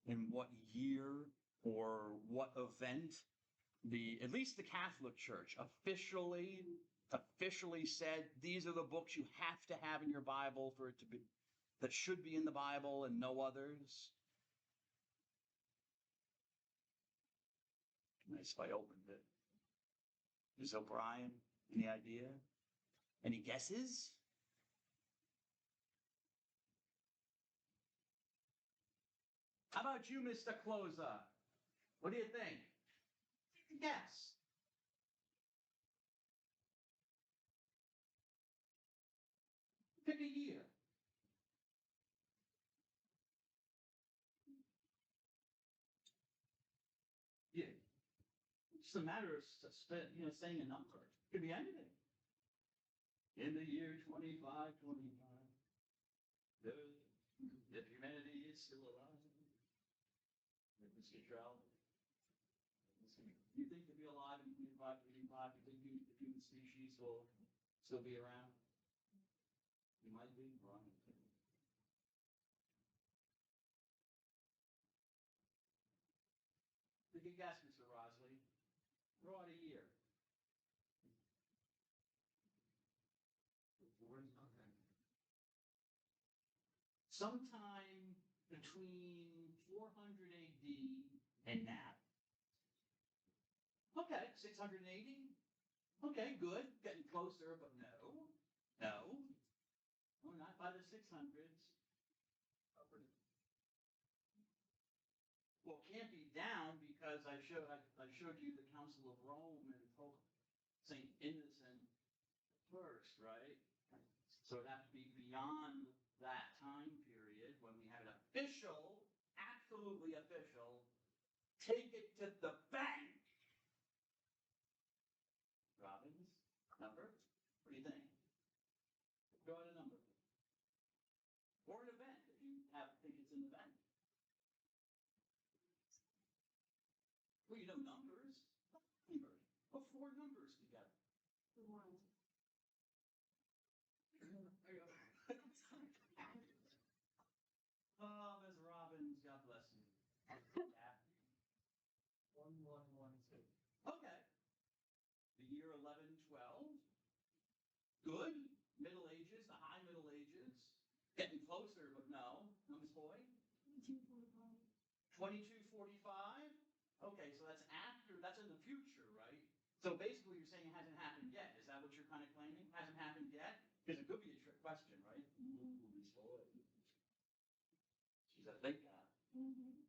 in what year or what event at least the Catholic Church officially said these are the books you have to have in your Bible for it to be, that should be in the Bible and no others? Nice if I opened it. Ms. O'Brien, any idea? Any guesses? How about you, Mr. Closer? What do you think? Guess. Pick a year. Yeah. It's just a matter of saying a number. It could be anything. In the year 2525, if humanity is still alive, Mr. Trout, you think to be alive in 2525, you think the human species will still be around? You might be wrong. Take a guess, Mr. Rosley. Throw out a year. Sometime between 400 AD and now. Okay, 680. Okay, good. Getting closer, but no. No. We're not by the 600s. Well, it can't be down because I showed you the Council of Rome and Pope St. Innocent first, right? So it'd have to be beyond that time period when we had an official, absolutely official, take it to the bank. Robbins, number? What do you think? Go at a number. Or an event if you think it's in the bank. Well, you know numbers. Numbers. Put four numbers together.
One.
Oh, Ms. Robbins, God bless you. Yeah.
1112.
Okay. The year 1112. Good. Middle Ages, the high Middle Ages. Getting closer, but no. No, Ms. Boyd?
2245.
2245. Okay, so that's in the future, right? So basically you're saying it hasn't happened yet. Is that what you're kind of claiming? Hasn't happened yet? Because it could be a trick question, right?
Mm-hmm.
Ms. Boyd. She's a big guy.
Mm-hmm.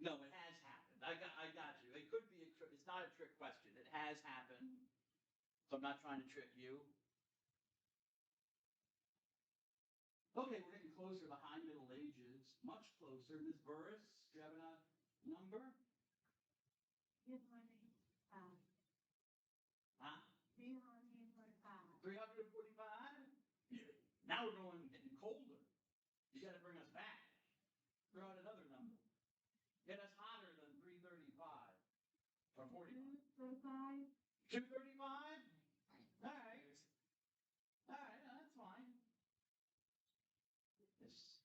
No, it has happened. I got you. It could be it's not a trick question. It has happened. So I'm not trying to trick you. Okay, we're getting closer to the high Middle Ages. Much closer. Ms. Burris, do you have a number?
Here's my name.
Huh?
345.
345? Now we're getting colder. You got to bring us back. Throw out another number. Get us hotter than 335 or 45.
235.
235? All right. All right, that's fine. Yes.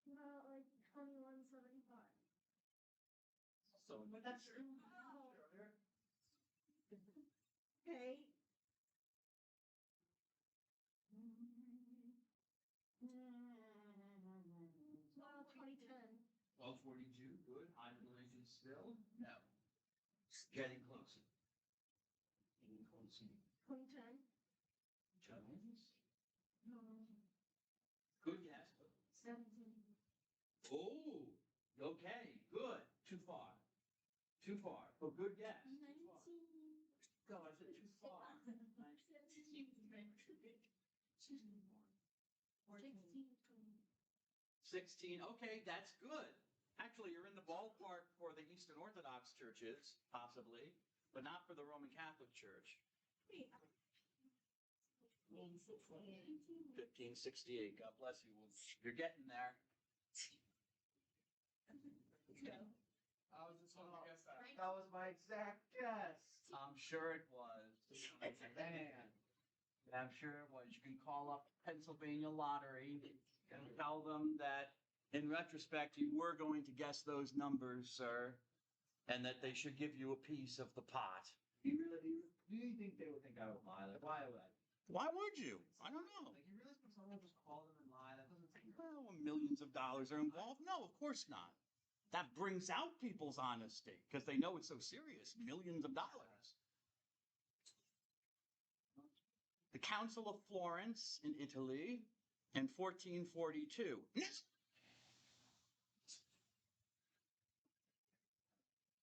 Well, like
So, but that's
Okay. Well, 2010.
1242, good. High relation still? No. Getting closer. Getting closer.
2010.
Jones?
No.
Good guess.
17.
Oh, okay, good. Too far. Too far. Oh, good guess.
19.
God, I said too far. 16. Okay, that's good. Actually, you're in the ballpark for the Eastern Orthodox churches, possibly, but not for the Roman Catholic Church. 1568. God bless you. You're getting there.
I was just going to guess that. That was my exact guess.
I'm sure it was.
Man.
I'm sure it was. You can call up Pennsylvania Lottery and tell them that in retrospect you were going to guess those numbers, sir, and that they should give you a piece of the pot.
Do you think they would think I would lie? Like, why would I?
Why would you? I don't know.
Like, you really think someone would just call them and lie? That doesn't seem right.
Well, when millions of dollars are involved? No, of course not. That brings out people's honesty because they know it's so serious. Millions of dollars. The Council of Florence in Italy in 1442.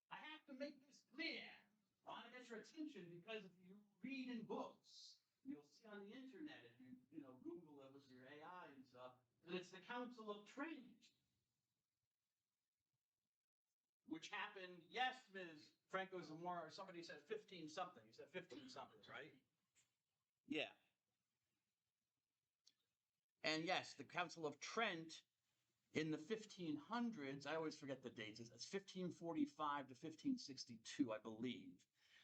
I have to make this clear. I want to get your attention because if you read in books, you'll see on the internet, if you Google it with your AI and stuff, that it's the Council of Trent, which happened, yes, Ms. Franco Zamora, or somebody said 15 something. You said 15 something, right? Yeah. And yes, the Council of Trent in the 1500s, I always forget the dates, it's 1545 to 1562, I believe.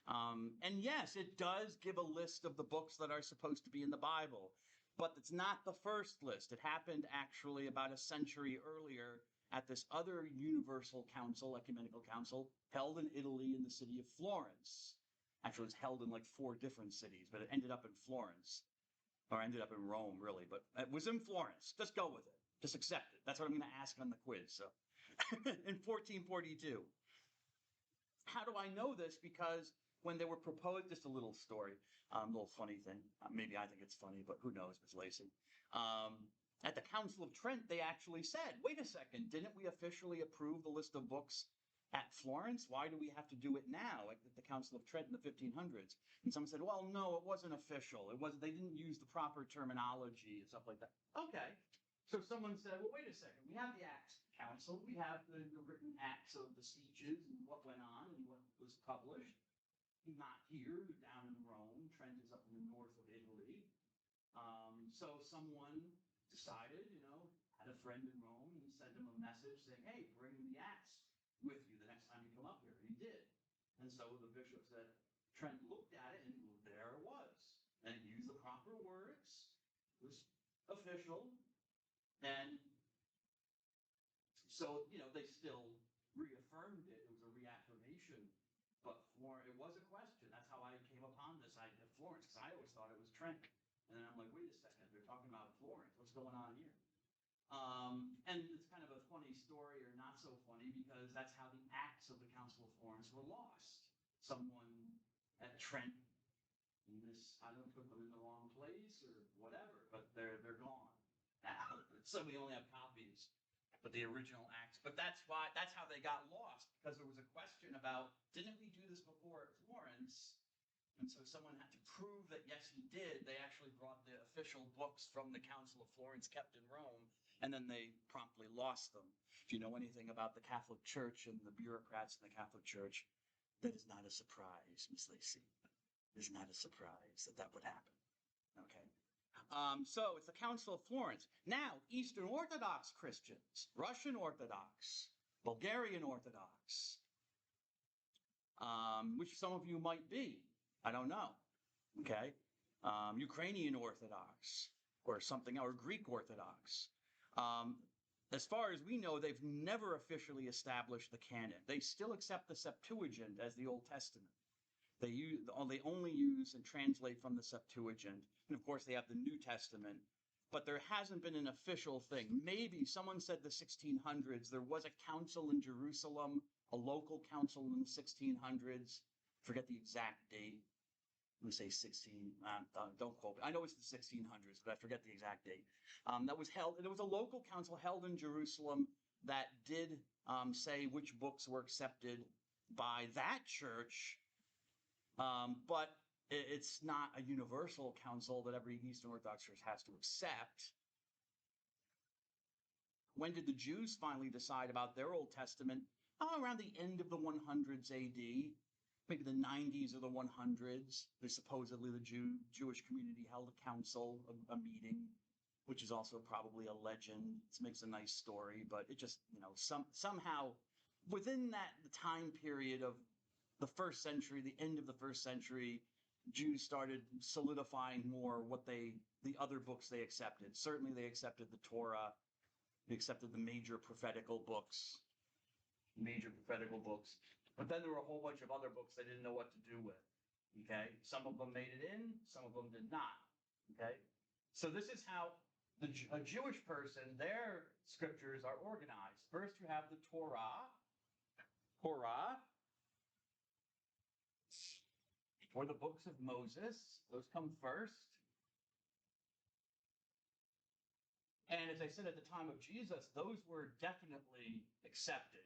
And yes, it does give a list of the books that are supposed to be in the Bible, but it's not the first list. It happened actually about a century earlier at this other universal council, ecumenical council, held in Italy in the city of Florence. Actually, it was held in like 4 different cities, but it ended up in Florence. Or ended up in Rome, really, but it was in Florence. Just go with it. Just accept it. That's what I'm going to ask on the quiz. So, in 1442. How do I know this? Because when they were proposed, just a little story, a little funny thing. Maybe I think it's funny, but who knows, Ms. Lacey. At the Council of Trent, they actually said, wait a second, didn't we officially approve the list of books at Florence? Why do we have to do it now at the Council of Trent in the 1500s? And someone said, well, no, it wasn't official. They didn't use the proper terminology and stuff like that. Okay. So someone said, well, wait a second. We have the Acts Council. We have the written acts of the sieges and what went on and what was published. Not here, down in Rome. Trent is up in the north of Italy. So someone decided, had a friend in Rome and sent him a message saying, hey, bring the Acts with you the next time you come up here. And he did. And so the bishop said, Trent looked at it and there it was. And it used the proper words. It was official. And so, they still reaffirmed it. It was a reaffirmation. But it was a question. That's how I came upon this idea of Florence, because I always thought it was Trent. And then I'm like, wait a second, they're talking about Florence. What's going on here? And it's kind of a funny story, or not so funny, because that's how the Acts of the Council of Florence were lost. Someone at Trent, I don't know, put them in the wrong place or whatever, but they're gone now. So we only have copies, but the original Acts. But that's how they got lost, because there was a question about, didn't we do this before at Florence? And so someone had to prove that, yes, he did. They actually brought the official books from the Council of Florence kept in Rome, and then they promptly lost them. If you know anything about the Catholic Church and the bureaucrats in the Catholic Church, that is not a surprise, Miss Lacey. It is not a surprise that would happen. Okay. So it's the Council of Florence. Now, Eastern Orthodox Christians, Russian Orthodox, Bulgarian Orthodox, which some of you might be. I don't know. Okay. Ukrainian Orthodox or something, or Greek Orthodox. as far as we know, they've never officially established the canon. They still accept the Septuagint as the Old Testament. They only use and translate from the Septuagint. And of course, they have the New Testament. But there hasn't been an official thing. Maybe someone said the 1600s. There was a council in Jerusalem, a local council in the 1600s. Forget the exact date. Let me say 16. Don't quote me. I know it's the 1600s, but I forget the exact date. That was held. There was a local council held in Jerusalem that did say which books were accepted by that church. But it's not a universal council that every Eastern Orthodox church has to accept. When did the Jews finally decide about their Old Testament? Around the end of the 100s AD, maybe the 90s or the 100s. Supposedly the Jewish community held a council, a meeting, which is also probably a legend. It makes a nice story, but it just, somehow within that the time period of the first century, the end of the first century, Jews started solidifying more the other books they accepted. Certainly they accepted the Torah, they accepted the major prophetical books. But then there were a whole bunch of other books they didn't know what to do with. Okay? Some of them made it in, some of them did not. Okay? So this is how a Jewish person, their scriptures are organized. First you have the Torah, or the books of Moses. Those come first. And as I said at the time of Jesus, those were definitely accepted.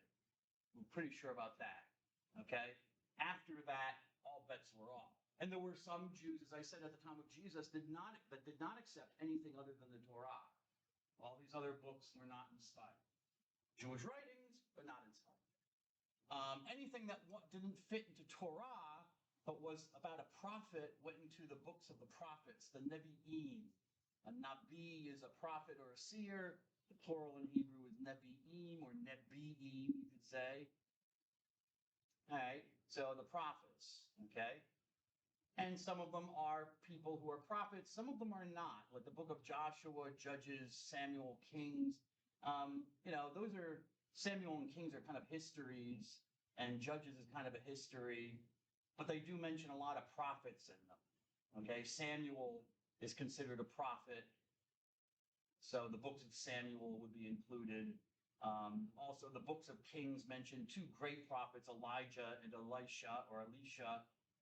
We're pretty sure about that. Okay? After that, all bets were off. And there were some Jews, as I said at the time of Jesus, that did not accept anything other than the Torah. All these other books were not inspired. Jewish writings, but not inspired. Anything that didn't fit into Torah, but was about a prophet, went into the books of the prophets, the Nevi'im. A Nabi is a prophet or a seer. The plural in Hebrew is Nevi'im or Nebi'im, you could say. All right, so the prophets, okay? And some of them are people who are prophets. Some of them are not, like the book of Joshua, Judges, Samuel, Kings. Those are, Samuel and Kings are kind of histories, and Judges is kind of a history, but they do mention a lot of prophets in them, okay? Samuel is considered a prophet, so the books of Samuel would be included. Also, the books of Kings mention two great prophets, Elijah and Elisha,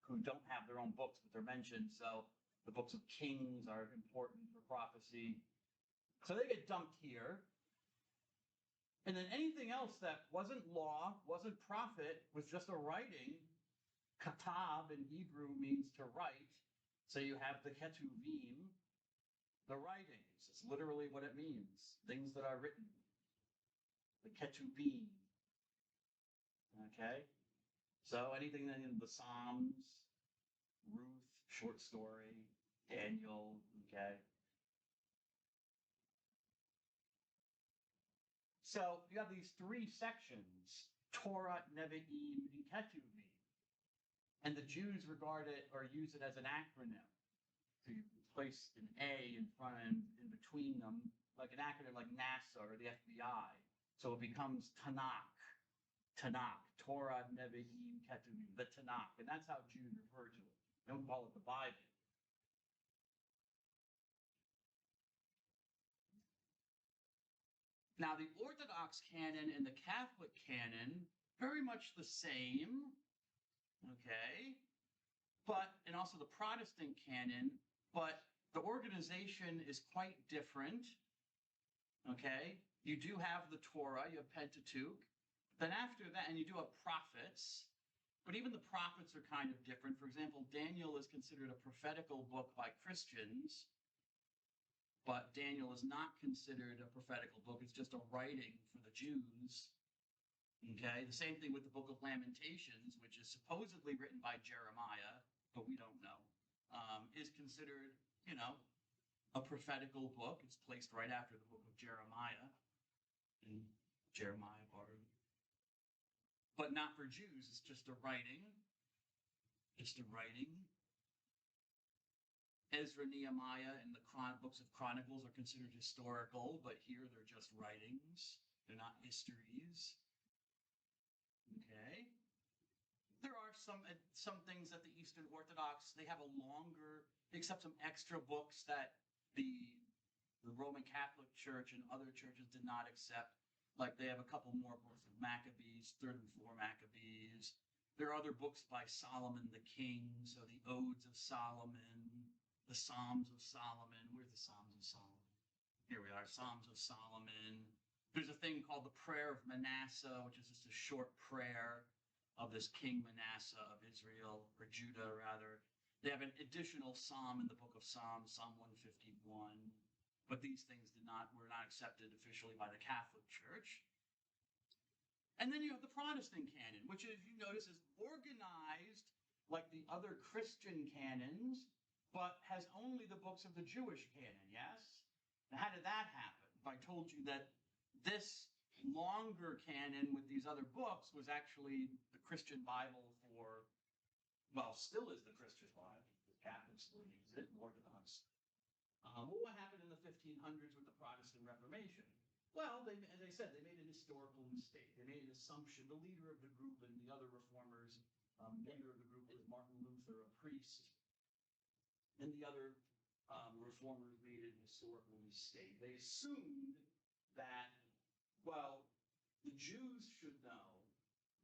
who don't have their own books, but they're mentioned. So the books of Kings are important for prophecy. So they get dumped here. And then anything else that wasn't law, wasn't prophet, was just a writing. Katab in Hebrew means to write. So you have the Ketuvim, the writings. It's literally what it means. Things that are written. The Ketuvim. Okay? So anything in the Psalms, Ruth, short story, Daniel, okay? So you have these three sections, Torah, Nevi'im, and Ketuvim. And the Jews regard it or use it as an acronym. So you place an A in front and in between them, like an acronym like NASA or the FBI. So it becomes Tanakh, Torah, Nevi'im, Ketuvim, the Tanakh. And that's how Jews refer to it. They don't call it the Bible. Now, the Orthodox canon and the Catholic canon, very much the same, okay? And also the Protestant canon, but the organization is quite different, okay? You do have the Torah, you have Pentateuch. Then after that, and you do have prophets, but even the prophets are kind of different. For example, Daniel is considered a prophetical book by Christians, but Daniel is not considered a prophetical book. It's just a writing for the Jews. Okay, the same thing with the Book of Lamentations, which is supposedly written by Jeremiah, but we don't know, is considered, a prophetical book. It's placed right after the book of Jeremiah. And Jeremiah borrowed. But not for Jews. It's just a writing. Ezra, Nehemiah, and the books of Chronicles are considered historical, but here they're just writings. They're not histories. Okay. There are some things that the Eastern Orthodox, they have a longer, they accept some extra books that the Roman Catholic Church and other churches did not accept. Like they have a couple more books of Maccabees, 3rd and 4 Maccabees. There are other books by Solomon the King, so the Odes of Solomon, the Psalms of Solomon. Where's the Psalms of Solomon? Here we are, Psalms of Solomon. There's a thing called the Prayer of Manasseh, which is just a short prayer of this King Manasseh of Israel, or Judah rather. They have an additional psalm in the book of Psalms, Psalm 151. But these things were not accepted officially by the Catholic Church. And then you have the Protestant canon, which, as you notice, is organized like the other Christian canons, but has only the books of the Jewish canon, yes? Now, how did that happen? If I told you that this longer canon with these other books was actually the Christian Bible still is the Christian Bible. The Catholics still use it, Orthodox. What happened in the 1500s with the Protestant Reformation? Well, as I said, they made an historical mistake. They made an assumption. The leader of the group and the other reformers, leader of the group was Martin Luther, a priest, and the other reformers made an historical mistake. They assumed that, well, the Jews should know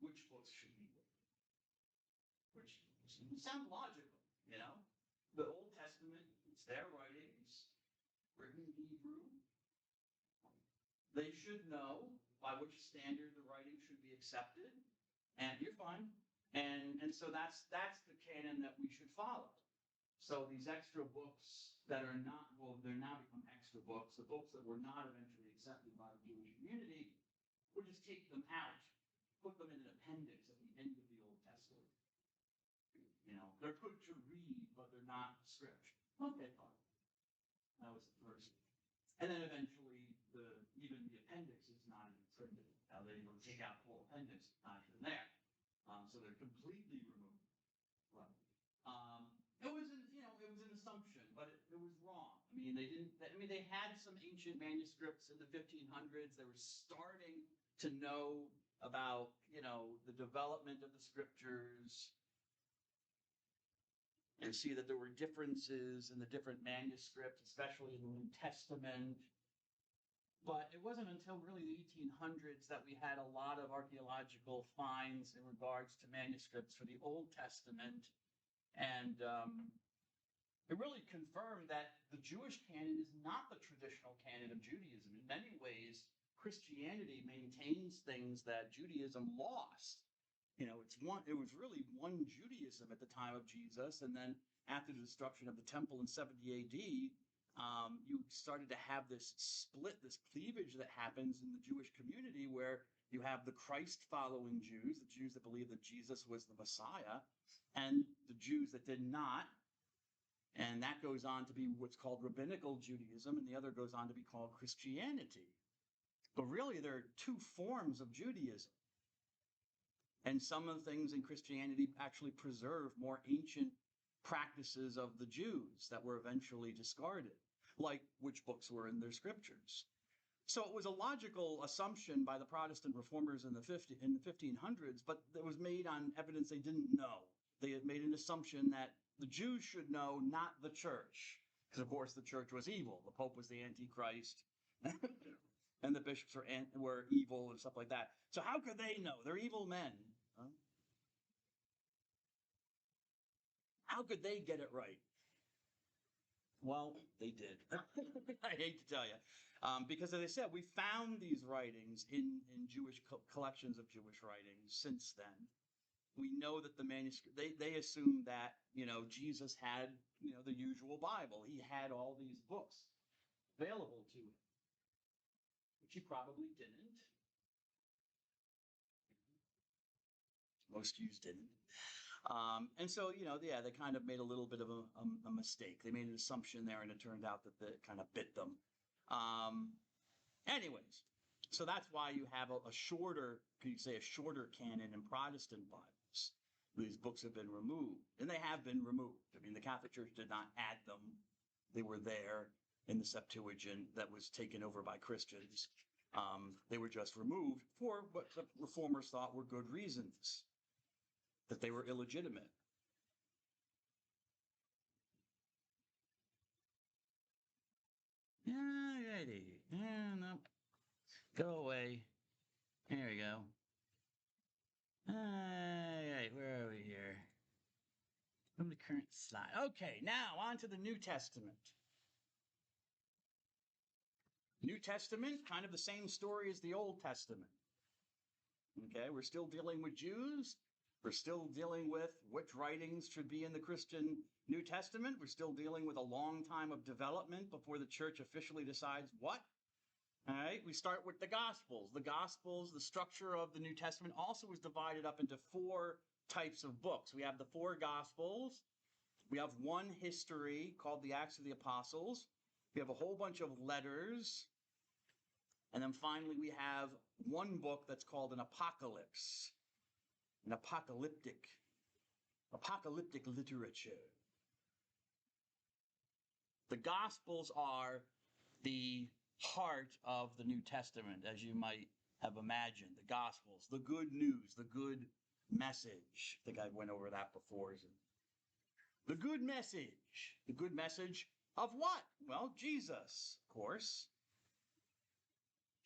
which books should be written, which sounds logical, you know? The Old Testament, it's their writings, written in Hebrew. They should know by which standard the writing should be accepted, and you're fine. And so that's the canon that we should follow. So these extra books that are not, well, they're now become extra books. The books that were not eventually accepted by the Jewish community, we'll just take them out, put them in an appendix at the end of the Old Testament. You know, they're good to read, but they're not scripture. Okay, fine. That was the first. And then eventually, even the appendix is not even printed. Now they will take out the whole appendix, not even there. So they're completely removed. Right. It was an assumption, but it was wrong. I mean, they had some ancient manuscripts in the 1500s. They were starting to know about, the development of the scriptures and see that there were differences in the different manuscripts, especially in the New Testament. But it wasn't until really the 1800s that we had a lot of archaeological finds in regards to manuscripts for the Old Testament. And it really confirmed that the Jewish canon is not the traditional canon of Judaism. In many ways, Christianity maintains things that Judaism lost. It was really one Judaism at the time of Jesus. And then after the destruction of the temple in 70 AD, you started to have this split, this cleavage that happens in the Jewish community where you have the Christ-following Jews, the Jews that believe that Jesus was the Messiah, and the Jews that did not. And that goes on to be what's called rabbinical Judaism, and the other goes on to be called Christianity. But really, there are two forms of Judaism. And some of the things in Christianity actually preserve more ancient practices of the Jews that were eventually discarded, like which books were in their scriptures. So it was a logical assumption by the Protestant reformers in the 1500s, but it was made on evidence they didn't know. They had made an assumption that the Jews should know, not the church, because of course the church was evil. The Pope was the Antichrist, and the bishops were evil and stuff like that. So how could they know? They're evil men. Huh? How could they get it right? Well, they did. I hate to tell you. Because as I said, we found these writings in Jewish collections of Jewish writings since then. We know that the manuscript, they assumed that, Jesus had, the usual Bible. He had all these books available to him, which he probably didn't. Most Jews didn't. And so, they kind of made a little bit of a mistake. They made an assumption there, and it turned out that it kind of bit them. Anyways, so that's why you have a shorter, could you say, a shorter canon in Protestant Bibles. These books have been removed, and they have been removed. I mean, the Catholic Church did not add them. They were there in the Septuagint that was taken over by Christians. They were just removed for what the reformers thought were good reasons, that they were illegitimate. Alrighty. No. Go away. There we go. Alright, where are we here? From the current slide. Okay, now on to the New Testament. New Testament, kind of the same story as the Old Testament. Okay, we're still dealing with Jews. We're still dealing with which writings should be in the Christian New Testament. We're still dealing with a long time of development before the church officially decides what. All right, we start with the Gospels. The Gospels, the structure of the New Testament also is divided up into 4 types of books. We have the 4 Gospels. We have one history called the Acts of the Apostles. We have a whole bunch of letters. And then finally, we have one book that's called an apocalypse, an apocalyptic literature. The Gospels are the heart of the New Testament, as you might have imagined. The Gospels, the good news, the good message. I think I went over that before. The good message. The good message of what? Well, Jesus, of course.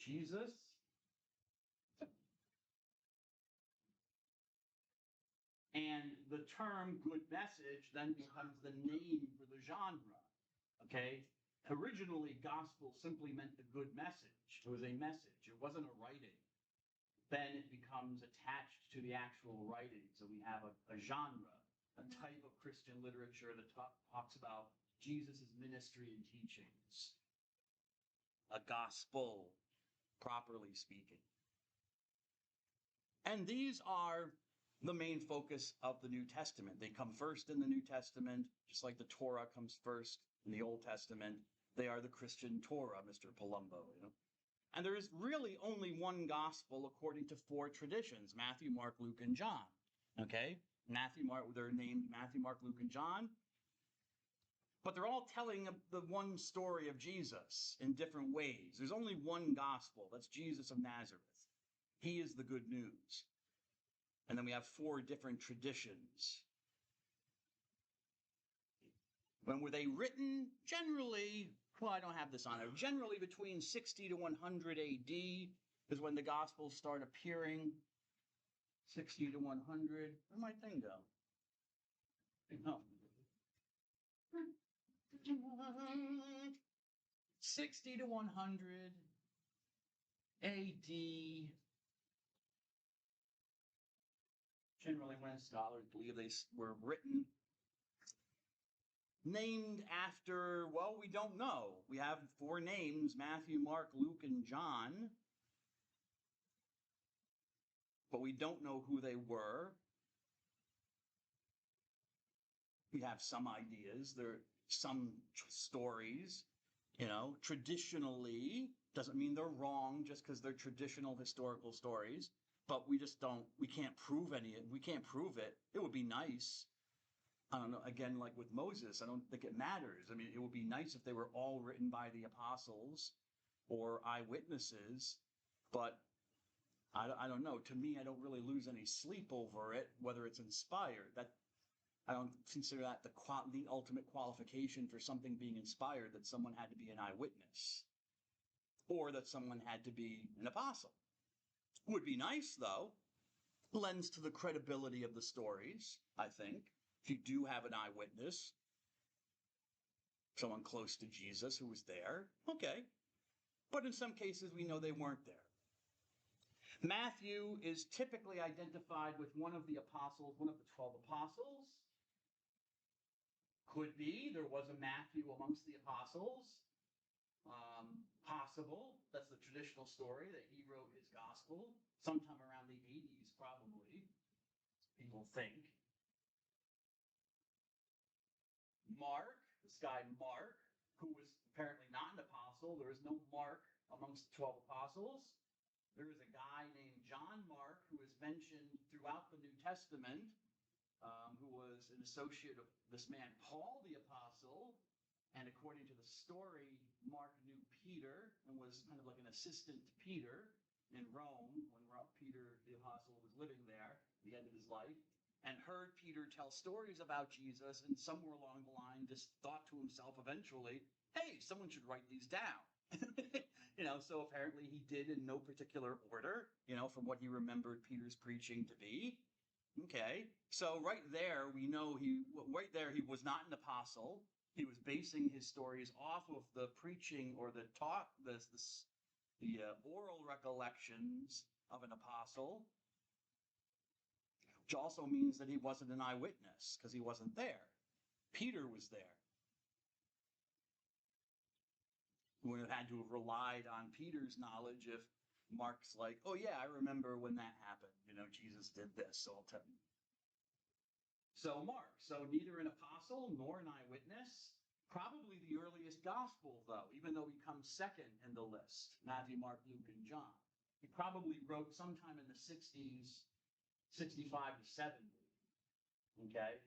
Jesus. And the term good message then becomes the name for the genre. Okay? Originally, gospel simply meant the good message. It was a message. It wasn't a writing. Then it becomes attached to the actual writing. So we have a genre, a type of Christian literature that talks about Jesus' ministry and teachings. A gospel, properly speaking. And these are the main focus of the New Testament. They come first in the New Testament, just like the Torah comes first in the Old Testament. They are the Christian Torah, Mr. Palumbo. And there is really only one gospel according to 4 traditions: Matthew, Mark, Luke, and John. Okay? Matthew, Mark, they're named Matthew, Mark, Luke, and John. But they're all telling the one story of Jesus in different ways. There's only one gospel. That's Jesus of Nazareth. He is the good news. And then we have 4 different traditions. When were they written? Generally, well, I don't have this on there. Generally between 60 to 100 AD is when the Gospels start appearing. 60 to 100. Where'd my thing go? Oh. 60 to 100 AD. Generally when scholars believe they were written. Named after, well, we don't know. We have 4 names: Matthew, Mark, Luke, and John. But we don't know who they were. We have some ideas. There are some stories, traditionally. Doesn't mean they're wrong just because they're traditional historical stories. But we can't prove any. We can't prove it. It would be nice. I don't know, again, like with Moses, I don't think it matters. I mean, it would be nice if they were all written by the apostles or eyewitnesses, but I don't know. To me, I don't really lose any sleep over it, whether it's inspired. I don't consider that the ultimate qualification for something being inspired, that someone had to be an eyewitness or that someone had to be an apostle. Would be nice, though. Lends to the credibility of the stories, I think. If you do have an eyewitness, someone close to Jesus who was there, okay. But in some cases, we know they weren't there. Matthew is typically identified with one of the apostles, one of the 12 apostles. Could be there was a Matthew amongst the apostles. Possible. That's the traditional story, that he wrote his gospel sometime around the 80s, probably. People think. Mark, this guy Mark, who was apparently not an apostle. There is no Mark amongst the 12 apostles. There is a guy named John Mark who is mentioned throughout the New Testament. who was an associate of this man, Paul the Apostle. And according to the story, Mark knew Peter and was kind of like an assistant to Peter in Rome when Peter the Apostle was living there at the end of his life, and heard Peter tell stories about Jesus, and somewhere along the line just thought to himself eventually, hey, someone should write these down. So apparently he did in no particular order, from what he remembered Peter's preaching to be. Okay, so right there we know he was not an apostle. He was basing his stories off of the preaching or the talk, the oral recollections of an apostle, which also means that he wasn't an eyewitness because he wasn't there. Peter was there. He would have had to have relied on Peter's knowledge if Mark's like, oh yeah, I remember when that happened. Jesus did this, so I'll tell you. So Mark, neither an apostle nor an eyewitness. Probably the earliest gospel, though, even though he comes second in the list, Matthew, Mark, Luke, and John. He probably wrote sometime in the 60s, 65 to 70. Okay?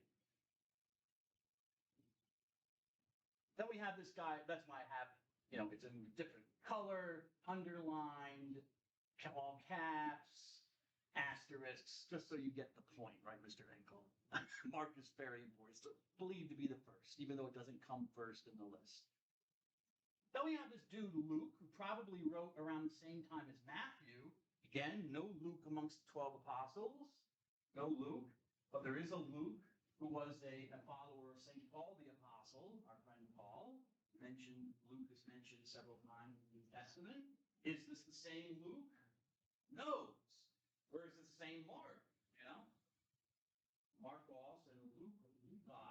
Then we have this guy, that's why I have, it's in different color, underlined, all caps, asterisks, just so you get the point, right, Mr. Engel? Mark is very important. It's believed to be the first, even though it doesn't come first in the list. Then we have this dude, Luke, who probably wrote around the same time as Matthew. Again, no Luke amongst the 12 apostles. No Luke. But there is a Luke who was a follower of St. Paul the Apostle, our friend Paul. Luke is mentioned several times in the New Testament. Is this the same Luke? No. Or is it the same Mark? Marcos and Luca,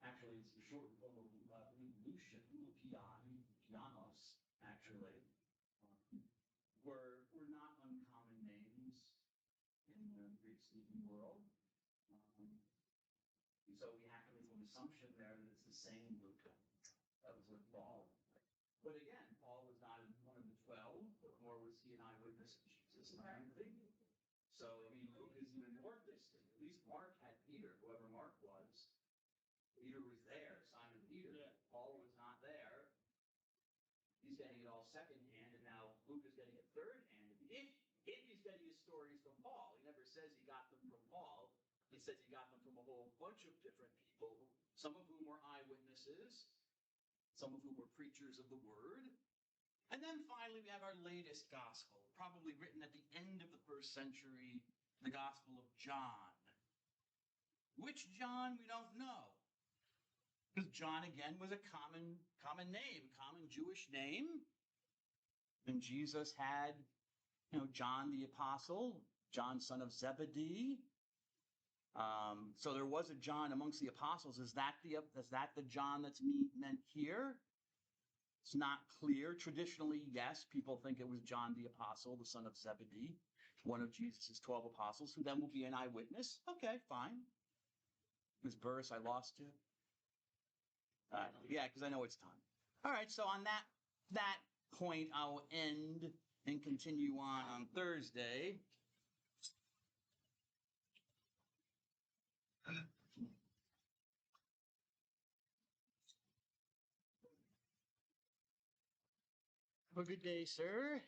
actually it's the short form of Lucian, Lucianos, actually, were not uncommon names in the Greek-speaking world. So we have to make an assumption there that it's the same Luke that was with Paul. But again, Paul was not one of the 12, nor was he an eyewitness of Jesus, apparently. So, Luke is even more distant. At least Mark had Peter, whoever Mark was. Peter was there, Simon Peter. Yeah. Paul was not there. He's getting it all secondhand, and now Luke is getting it third-hand. If he's getting his stories from Paul, he never says he got them from Paul. He says he got them from a whole bunch of different people, some of whom were eyewitnesses, some of whom were preachers of the word. And then finally, we have our latest gospel, probably written at the end of the first century, the Gospel of John. Which John, we don't know. Because John, again, was a common name, common Jewish name. And Jesus had, John the Apostle, John, son of Zebedee. So there was a John amongst the apostles. Is that the John that's meant here? It's not clear. Traditionally, yes, people think it was John the Apostle, the son of Zebedee, one of Jesus' 12 apostles, who then will be an eyewitness. Okay, fine. Ms. Burris, I lost you. Yeah, because I know it's time. All right, so on that point, I'll end and continue on Thursday. Have a good day, sir.